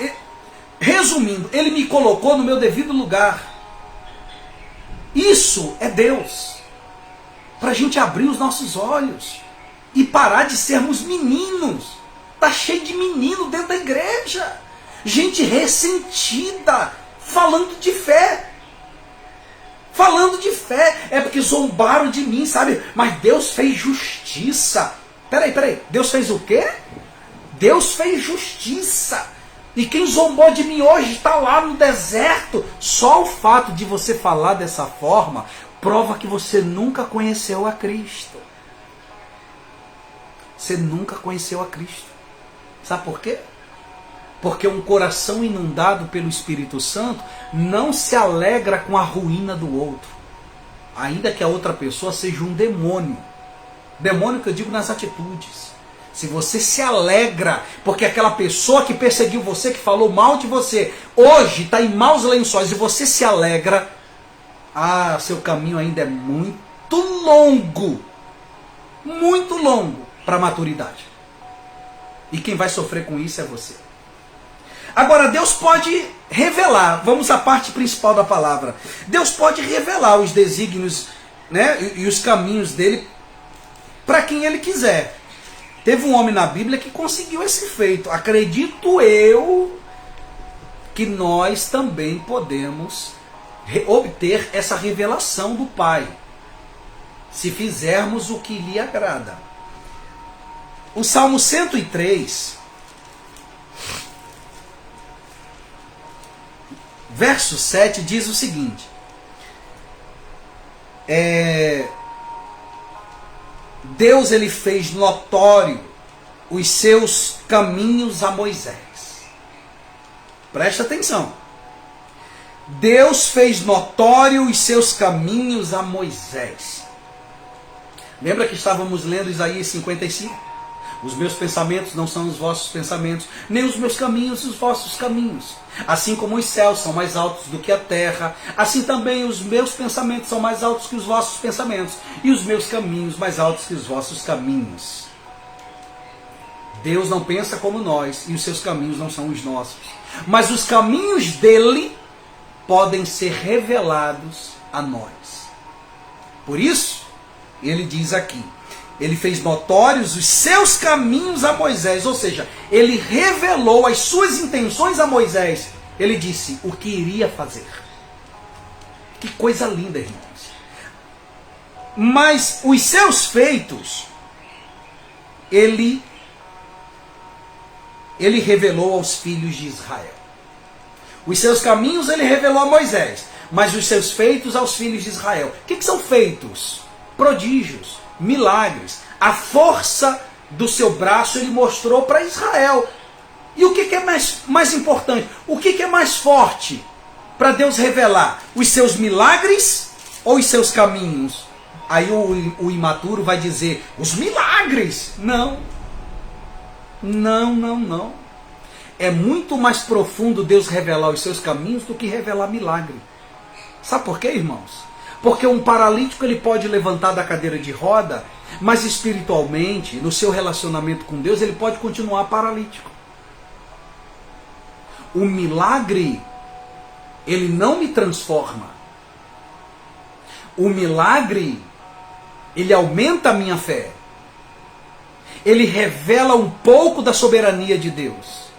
resumindo, ele me colocou no meu devido lugar. Isso é Deus. Para a gente abrir os nossos olhos e parar de sermos meninos. Está cheio de menino dentro da igreja. Gente ressentida, falando de fé. Falando de fé, é porque zombaram de mim, sabe? Mas Deus fez justiça. Peraí, Deus fez o quê? Deus fez justiça. E quem zombou de mim hoje está lá no deserto. Só o fato de você falar dessa forma prova que você nunca conheceu a Cristo. Você nunca conheceu a Cristo. Sabe por quê? Porque um coração inundado pelo Espírito Santo não se alegra com a ruína do outro, ainda que a outra pessoa seja um demônio. Demônio que eu digo nas atitudes. Se você se alegra porque aquela pessoa que perseguiu você, que falou mal de você, hoje está em maus lençóis, e você se alegra, seu caminho ainda é muito longo para a maturidade. E quem vai sofrer com isso é você. Agora, Deus pode revelar, vamos à parte principal da palavra. Deus pode revelar os desígnios, né, e os caminhos dele para quem ele quiser. Teve um homem na Bíblia que conseguiu esse feito. Acredito eu que nós também podemos obter essa revelação do Pai, se fizermos o que lhe agrada. O Salmo 103... verso 7 diz o seguinte: Deus ele fez notório os seus caminhos a Moisés. Presta atenção. Deus fez notório os seus caminhos a Moisés. Lembra que estávamos lendo Isaías 55? Os meus pensamentos não são os vossos pensamentos, nem os meus caminhos os vossos caminhos. Assim como os céus são mais altos do que a terra, assim também os meus pensamentos são mais altos que os vossos pensamentos, e os meus caminhos mais altos que os vossos caminhos. Deus não pensa como nós, e os seus caminhos não são os nossos. Mas os caminhos dele podem ser revelados a nós. Por isso, ele diz aqui: ele fez notórios os seus caminhos a Moisés, ou seja, ele revelou as suas intenções a Moisés. Ele disse o que iria fazer. Que coisa linda, irmãos. Mas os seus feitos ele revelou aos filhos de Israel. Os seus caminhos ele revelou a Moisés, mas os seus feitos aos filhos de Israel. O que são feitos? Prodígios, milagres. A força do seu braço ele mostrou para Israel. E o que é mais importante? O que é mais forte para Deus revelar? Os seus milagres ou os seus caminhos? Aí o imaturo vai dizer, os milagres! Não. Não, não, não. É muito mais profundo Deus revelar os seus caminhos do que revelar milagre. Sabe por quê, irmãos? Porque um paralítico ele pode levantar da cadeira de roda, mas espiritualmente, no seu relacionamento com Deus, ele pode continuar paralítico. O milagre, ele não me transforma. O milagre, ele aumenta a minha fé. Ele revela um pouco da soberania de Deus.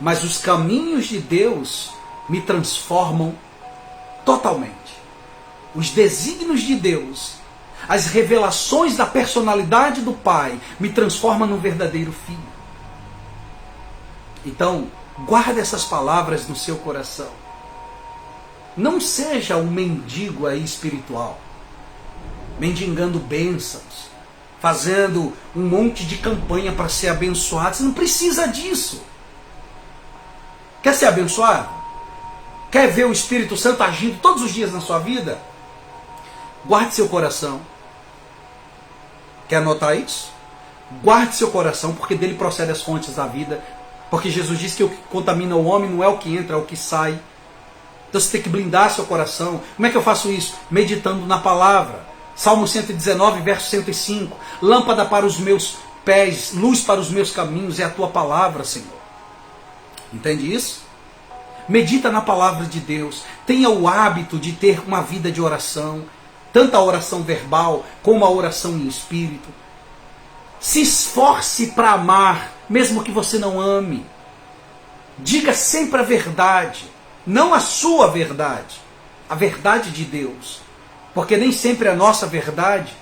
Mas os caminhos de Deus me transformam totalmente. Os desígnios de Deus, as revelações da personalidade do Pai, me transformam num verdadeiro filho. Então, guarde essas palavras no seu coração. Não seja um mendigo aí espiritual, mendigando bênçãos, fazendo um monte de campanha para ser abençoado. Você não precisa disso. Quer ser abençoado? Quer ver o Espírito Santo agindo todos os dias na sua vida? Guarde seu coração. Quer anotar isso? Guarde seu coração, porque dele procedem as fontes da vida. Porque Jesus disse que o que contamina o homem não é o que entra, é o que sai. Então você tem que blindar seu coração. Como é que eu faço isso? Meditando na palavra. Salmo 119, verso 105. Lâmpada para os meus pés, luz para os meus caminhos é a tua palavra, Senhor. Entende isso? Medita na palavra de Deus. Tenha o hábito de ter uma vida de oração. Tanto a oração verbal como a oração em espírito. Se esforce para amar, mesmo que você não ame. Diga sempre a verdade. Não a sua verdade. A verdade de Deus. Porque nem sempre a nossa verdade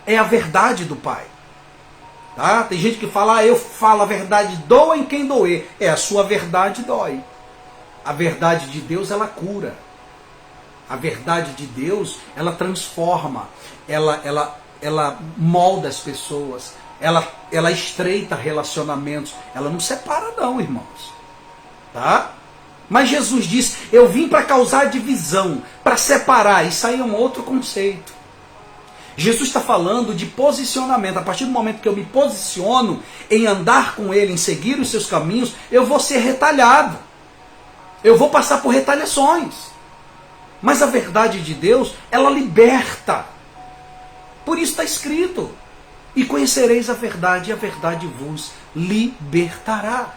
é a verdade do Pai. Tá? Tem gente que fala, eu falo a verdade, doa em quem doer. A sua verdade dói. A verdade de Deus, ela cura. A verdade de Deus, ela transforma. Ela molda as pessoas. Ela estreita relacionamentos. Ela não separa não, irmãos. Tá? Mas Jesus disse, eu vim para causar divisão, para separar. Isso aí é um outro conceito. Jesus está falando de posicionamento. A partir do momento que eu me posiciono em andar com Ele, em seguir os seus caminhos, eu vou ser retalhado. Eu vou passar por retaliações. Mas a verdade de Deus, ela liberta. Por isso está escrito. E conhecereis a verdade, e a verdade vos libertará.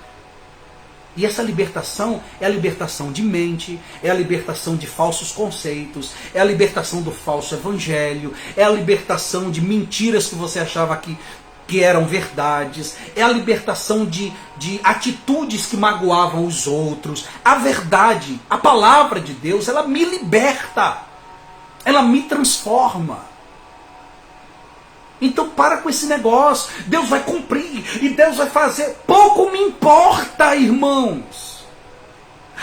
E essa libertação é a libertação de mente, é a libertação de falsos conceitos, é a libertação do falso evangelho, é a libertação de mentiras que você achava que eram verdades, é a libertação de atitudes que magoavam os outros. A verdade, a palavra de Deus, ela me liberta, ela me transforma. Então para com esse negócio, Deus vai cumprir e Deus vai fazer. Pouco me importa, irmãos.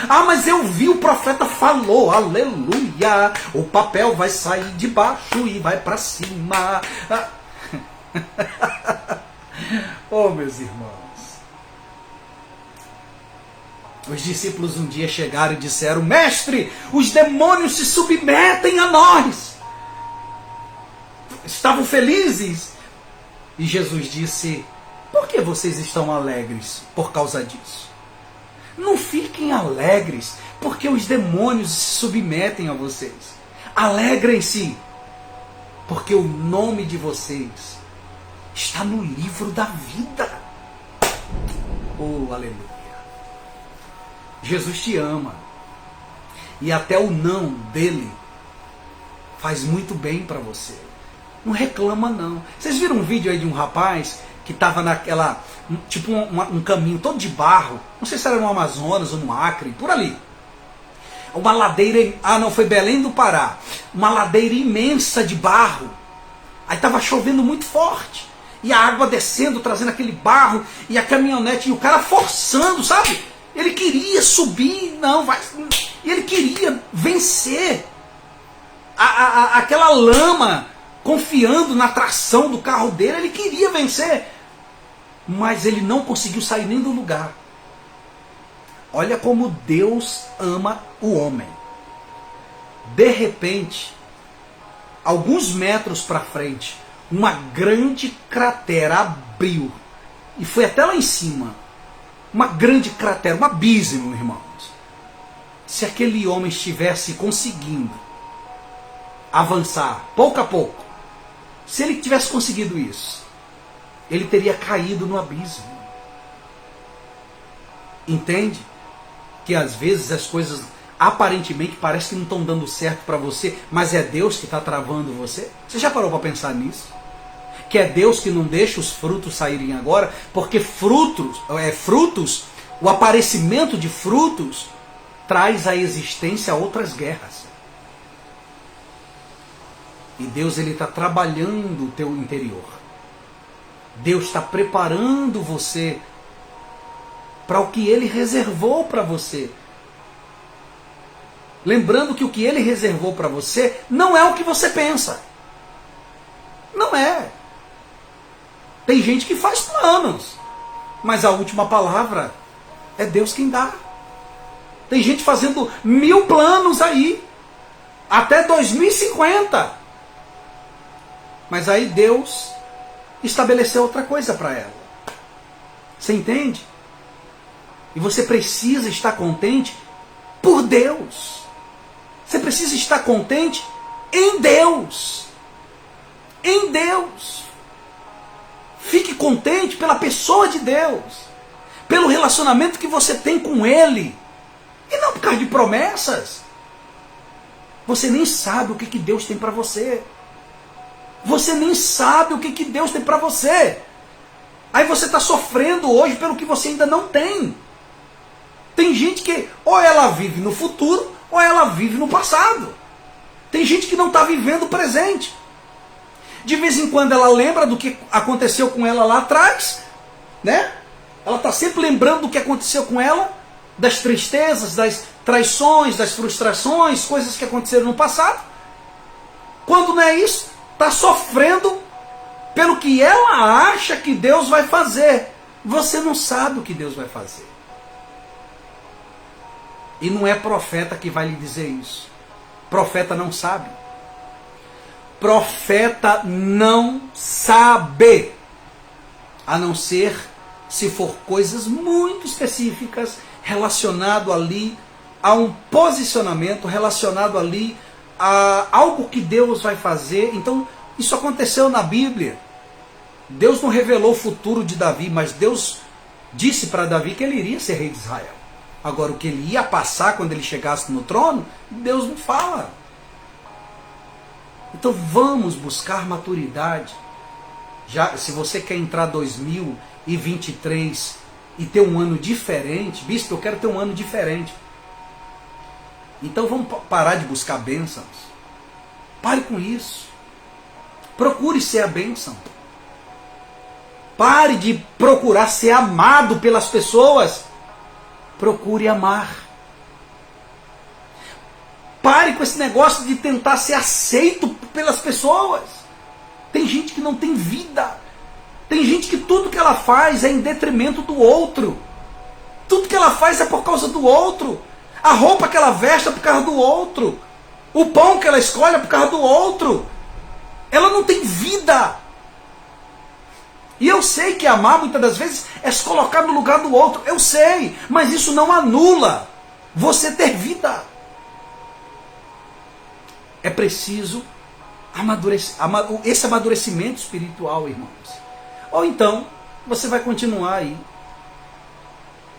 Ah, mas eu vi, o profeta falou, aleluia, o papel vai sair de baixo e vai para cima. Oh, meus irmãos. Os discípulos um dia chegaram e disseram, mestre, os demônios se submetem a nós. Estavam felizes. E Jesus disse, por que vocês estão alegres por causa disso? Não fiquem alegres porque os demônios se submetem a vocês. Alegrem-se porque o nome de vocês está no livro da vida. Oh, aleluia. Jesus te ama. E até o não dele faz muito bem para você. Não reclama não. Vocês viram um vídeo aí de um rapaz que estava naquela, tipo um caminho todo de barro, não sei se era no Amazonas ou no Acre, por ali. Uma ladeira, não, foi Belém do Pará. Uma ladeira imensa de barro. Aí estava chovendo muito forte. e a água descendo, trazendo aquele barro, e a caminhonete, e o cara forçando, sabe? Ele queria subir, não, vai. E ele queria vencer aquela lama, confiando na tração do carro dele, ele queria vencer. Mas ele não conseguiu sair nem do lugar. Olha como Deus ama o homem. De repente, alguns metros para frente, uma grande cratera abriu. E foi até lá em cima. Uma grande cratera, um abismo, irmãos. Se aquele homem estivesse conseguindo avançar pouco a pouco, se ele tivesse conseguido isso, ele teria caído no abismo. Entende? Que às vezes as coisas aparentemente parecem que não estão dando certo para você, mas é Deus que está travando você. Você já parou para pensar nisso? Que é Deus que não deixa os frutos saírem agora, porque frutos, o aparecimento de frutos traz à existência outras guerras. E Deus ele está trabalhando o teu interior. Deus está preparando você para o que Ele reservou para você. Lembrando que o que Ele reservou para você não é o que você pensa. Não é. Tem gente que faz planos, mas a última palavra é Deus quem dá. Tem gente fazendo 1000 planos aí, até 2050. Mas aí Deus estabeleceu outra coisa para ela. Você entende? E você precisa estar contente por Deus. Você precisa estar contente em Deus. Em Deus. Fique contente pela pessoa de Deus. Pelo relacionamento que você tem com Ele. E não por causa de promessas. Você nem sabe o que Deus tem para você. Você nem sabe o que Deus tem para você. Aí você está sofrendo hoje pelo que você ainda não tem. Tem gente que ou ela vive no futuro ou ela vive no passado. Tem gente que não está vivendo o presente. De vez em quando ela lembra do que aconteceu com ela lá atrás, né? Ela está sempre lembrando do que aconteceu com ela, das tristezas, das traições, das frustrações, coisas que aconteceram no passado. Quando não é isso, está sofrendo pelo que ela acha que Deus vai fazer. Você não sabe o que Deus vai fazer. E não é profeta que vai lhe dizer isso. Profeta não sabe. Profeta não sabe. A não ser se for coisas muito específicas, relacionado ali a um posicionamento, relacionado ali a algo que Deus vai fazer. Então, isso aconteceu na Bíblia. Deus não revelou o futuro de Davi, mas Deus disse para Davi que ele iria ser rei de Israel. Agora, o que ele ia passar quando ele chegasse no trono, Deus não fala. Então vamos buscar maturidade. Já, se você quer entrar 2023 e ter um ano diferente, bispo, eu quero ter um ano diferente. Então vamos parar de buscar bênçãos. Pare com isso. Procure ser a bênção. Pare de procurar ser amado pelas pessoas. Procure amar. Pare com esse negócio de tentar ser aceito pelas pessoas. Tem gente que não tem vida. Tem gente que tudo que ela faz é em detrimento do outro. Tudo que ela faz é por causa do outro. A roupa que ela veste é por causa do outro. O pão que ela escolhe é por causa do outro. Ela não tem vida. E eu sei que amar muitas das vezes é se colocar no lugar do outro. Eu sei, mas isso não anula você ter vida. É preciso esse amadurecimento espiritual, irmãos. Ou então, você vai continuar aí,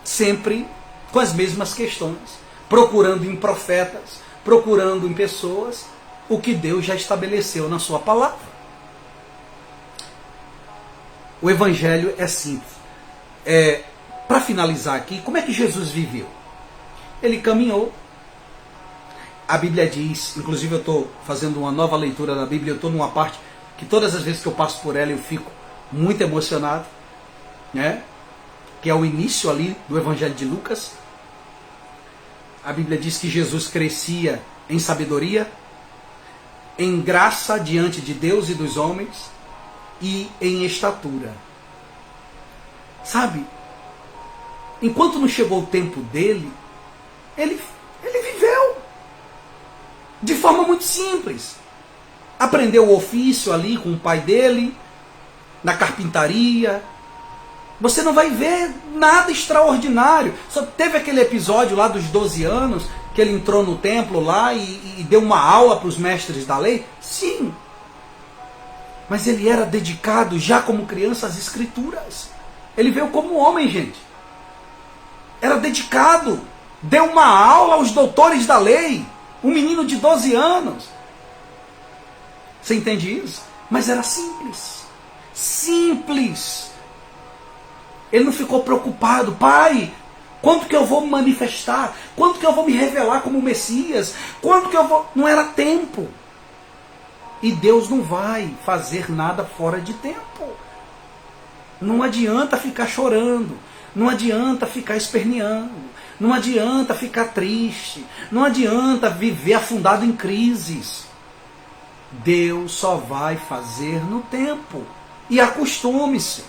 sempre com as mesmas questões, procurando em profetas, procurando em pessoas, o que Deus já estabeleceu na sua palavra. O Evangelho é simples. Para finalizar aqui, como é que Jesus viveu? Ele caminhou. A Bíblia diz, inclusive eu estou fazendo uma nova leitura da Bíblia, eu estou numa parte que todas as vezes que eu passo por ela eu fico muito emocionado, né? Que é o início ali do Evangelho de Lucas. A Bíblia diz que Jesus crescia em sabedoria, em graça diante de Deus e dos homens e em estatura. Sabe? Enquanto não chegou o tempo dele, ele viveu de forma muito simples. Aprendeu o ofício ali com o pai dele, na carpintaria. Você não vai ver nada extraordinário. Só teve aquele episódio lá dos 12 anos, que ele entrou no templo lá e deu uma aula para os mestres da lei? Sim. Mas ele era dedicado já como criança às escrituras. Ele veio como homem, gente. Era dedicado. Deu uma aula aos doutores da lei. Um menino de 12 anos. Você entende isso? Mas era simples. Simples. Ele não ficou preocupado. Pai, quando que eu vou me manifestar? Quando que eu vou me revelar como Messias? Quando que eu vou... Não era tempo. E Deus não vai fazer nada fora de tempo. Não adianta ficar chorando. Não adianta ficar esperneando. Não adianta ficar triste. Não adianta viver afundado em crises. Deus só vai fazer no tempo. E acostume-se.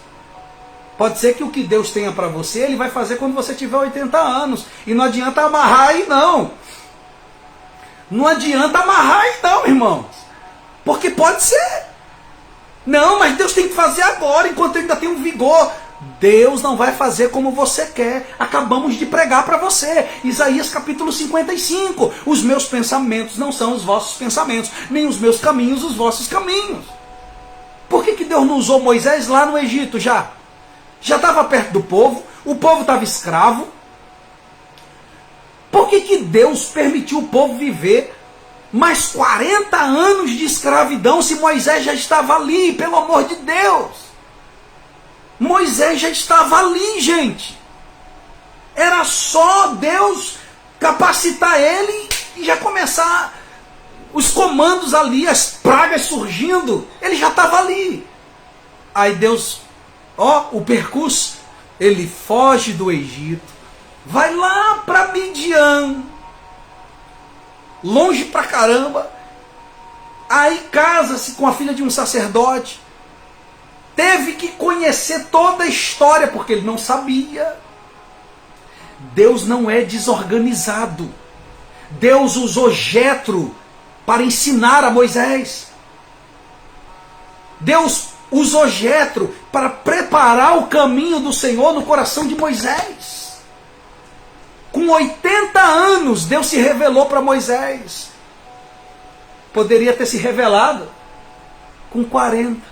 Pode ser que o que Deus tenha para você, Ele vai fazer quando você tiver 80 anos. E não adianta amarrar aí não. Não adianta amarrar aí não, irmãos. Porque pode ser. Não, mas Deus tem que fazer agora, enquanto eu ainda tenho vigor. Deus não vai fazer como você quer. Acabamos de pregar para você. Isaías capítulo 55. Os meus pensamentos não são os vossos pensamentos, nem os meus caminhos os vossos caminhos. Por que Deus não usou Moisés lá no Egito já? Já estava perto do povo, o povo estava escravo. Por que Deus permitiu o povo viver mais 40 anos de escravidão se Moisés já estava ali, pelo amor de Deus? Moisés já estava ali, gente. Era só Deus capacitar ele e já começar os comandos ali, as pragas surgindo. Ele já estava ali. Aí Deus... o percurso, ele foge do Egito, vai lá para Midian, longe pra caramba, aí casa-se com a filha de um sacerdote, teve que conhecer toda a história, porque ele não sabia. Deus não é desorganizado. Deus usou Jetro para ensinar a Moisés. Deus usou Jetro para preparar o caminho do Senhor no coração de Moisés. Com 80 anos, Deus se revelou para Moisés. Poderia ter se revelado com 40.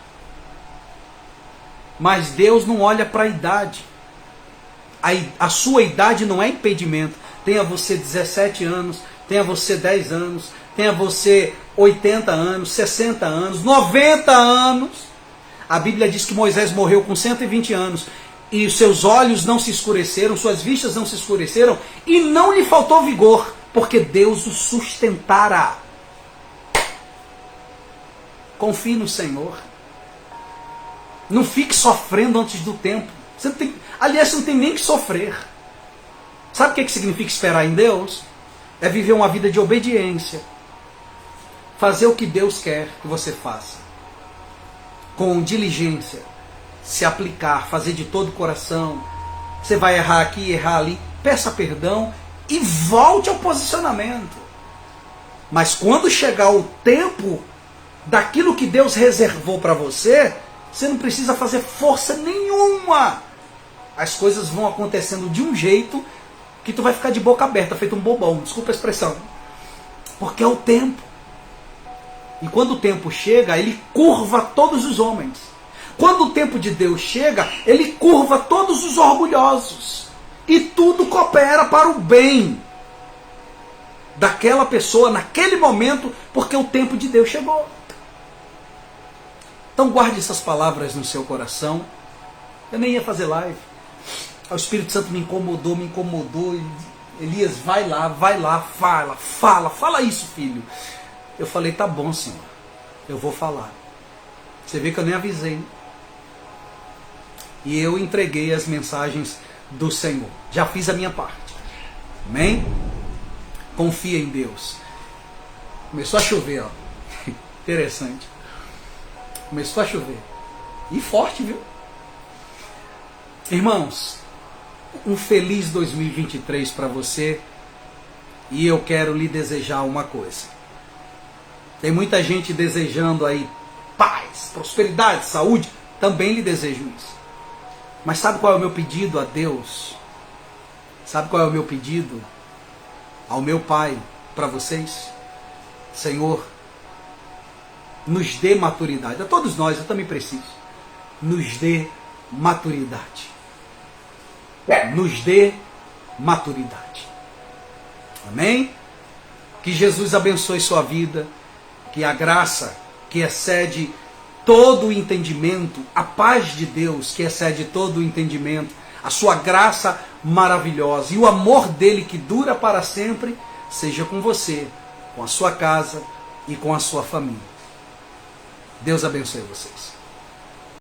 Mas Deus não olha para a idade. A sua idade não é impedimento. Tenha você 17 anos, tenha você 10 anos, tenha você 80 anos, 60 anos, 90 anos. A Bíblia diz que Moisés morreu com 120 anos e os seus olhos não se escureceram, suas vistas não se escureceram e não lhe faltou vigor, porque Deus o sustentara. Confie no Senhor. Não fique sofrendo antes do tempo. Você não tem, aliás, você não tem nem que sofrer. Sabe o que significa esperar em Deus? É viver uma vida de obediência. Fazer o que Deus quer que você faça. Com diligência. Se aplicar, fazer de todo o coração. Você vai errar aqui, errar ali. Peça perdão e volte ao posicionamento. Mas quando chegar o tempo daquilo que Deus reservou para você, você não precisa fazer força nenhuma. As coisas vão acontecendo de um jeito que tu vai ficar de boca aberta, feito um bobão. Desculpa a expressão. Porque é o tempo. E quando o tempo chega, ele curva todos os homens. Quando o tempo de Deus chega, ele curva todos os orgulhosos. E tudo coopera para o bem daquela pessoa, naquele momento, porque o tempo de Deus chegou. Então guarde essas palavras no seu coração. Eu nem ia fazer live. O Espírito Santo me incomodou. Elias, vai lá, fala isso, filho. Eu falei, tá bom, Senhor, eu vou falar. Você vê que eu nem avisei. e eu entreguei as mensagens do Senhor. Já fiz a minha parte. Amém? Confia em Deus. Começou a chover, ó. Interessante. Começou a chover. E forte, viu? Irmãos, um feliz 2023 para você. E eu quero lhe desejar uma coisa. Tem muita gente desejando aí paz, prosperidade, saúde. Também lhe desejo isso. Mas sabe qual é o meu pedido a Deus? Sabe qual é o meu pedido ao meu Pai para vocês? Senhor, nos dê maturidade. A todos nós, eu também preciso. Nos dê maturidade. Nos dê maturidade. Amém? Que Jesus abençoe sua vida. Que a graça que excede todo o entendimento, a paz de Deus que excede todo o entendimento, a sua graça maravilhosa e o amor dele que dura para sempre, seja com você, com a sua casa e com a sua família. Deus abençoe vocês.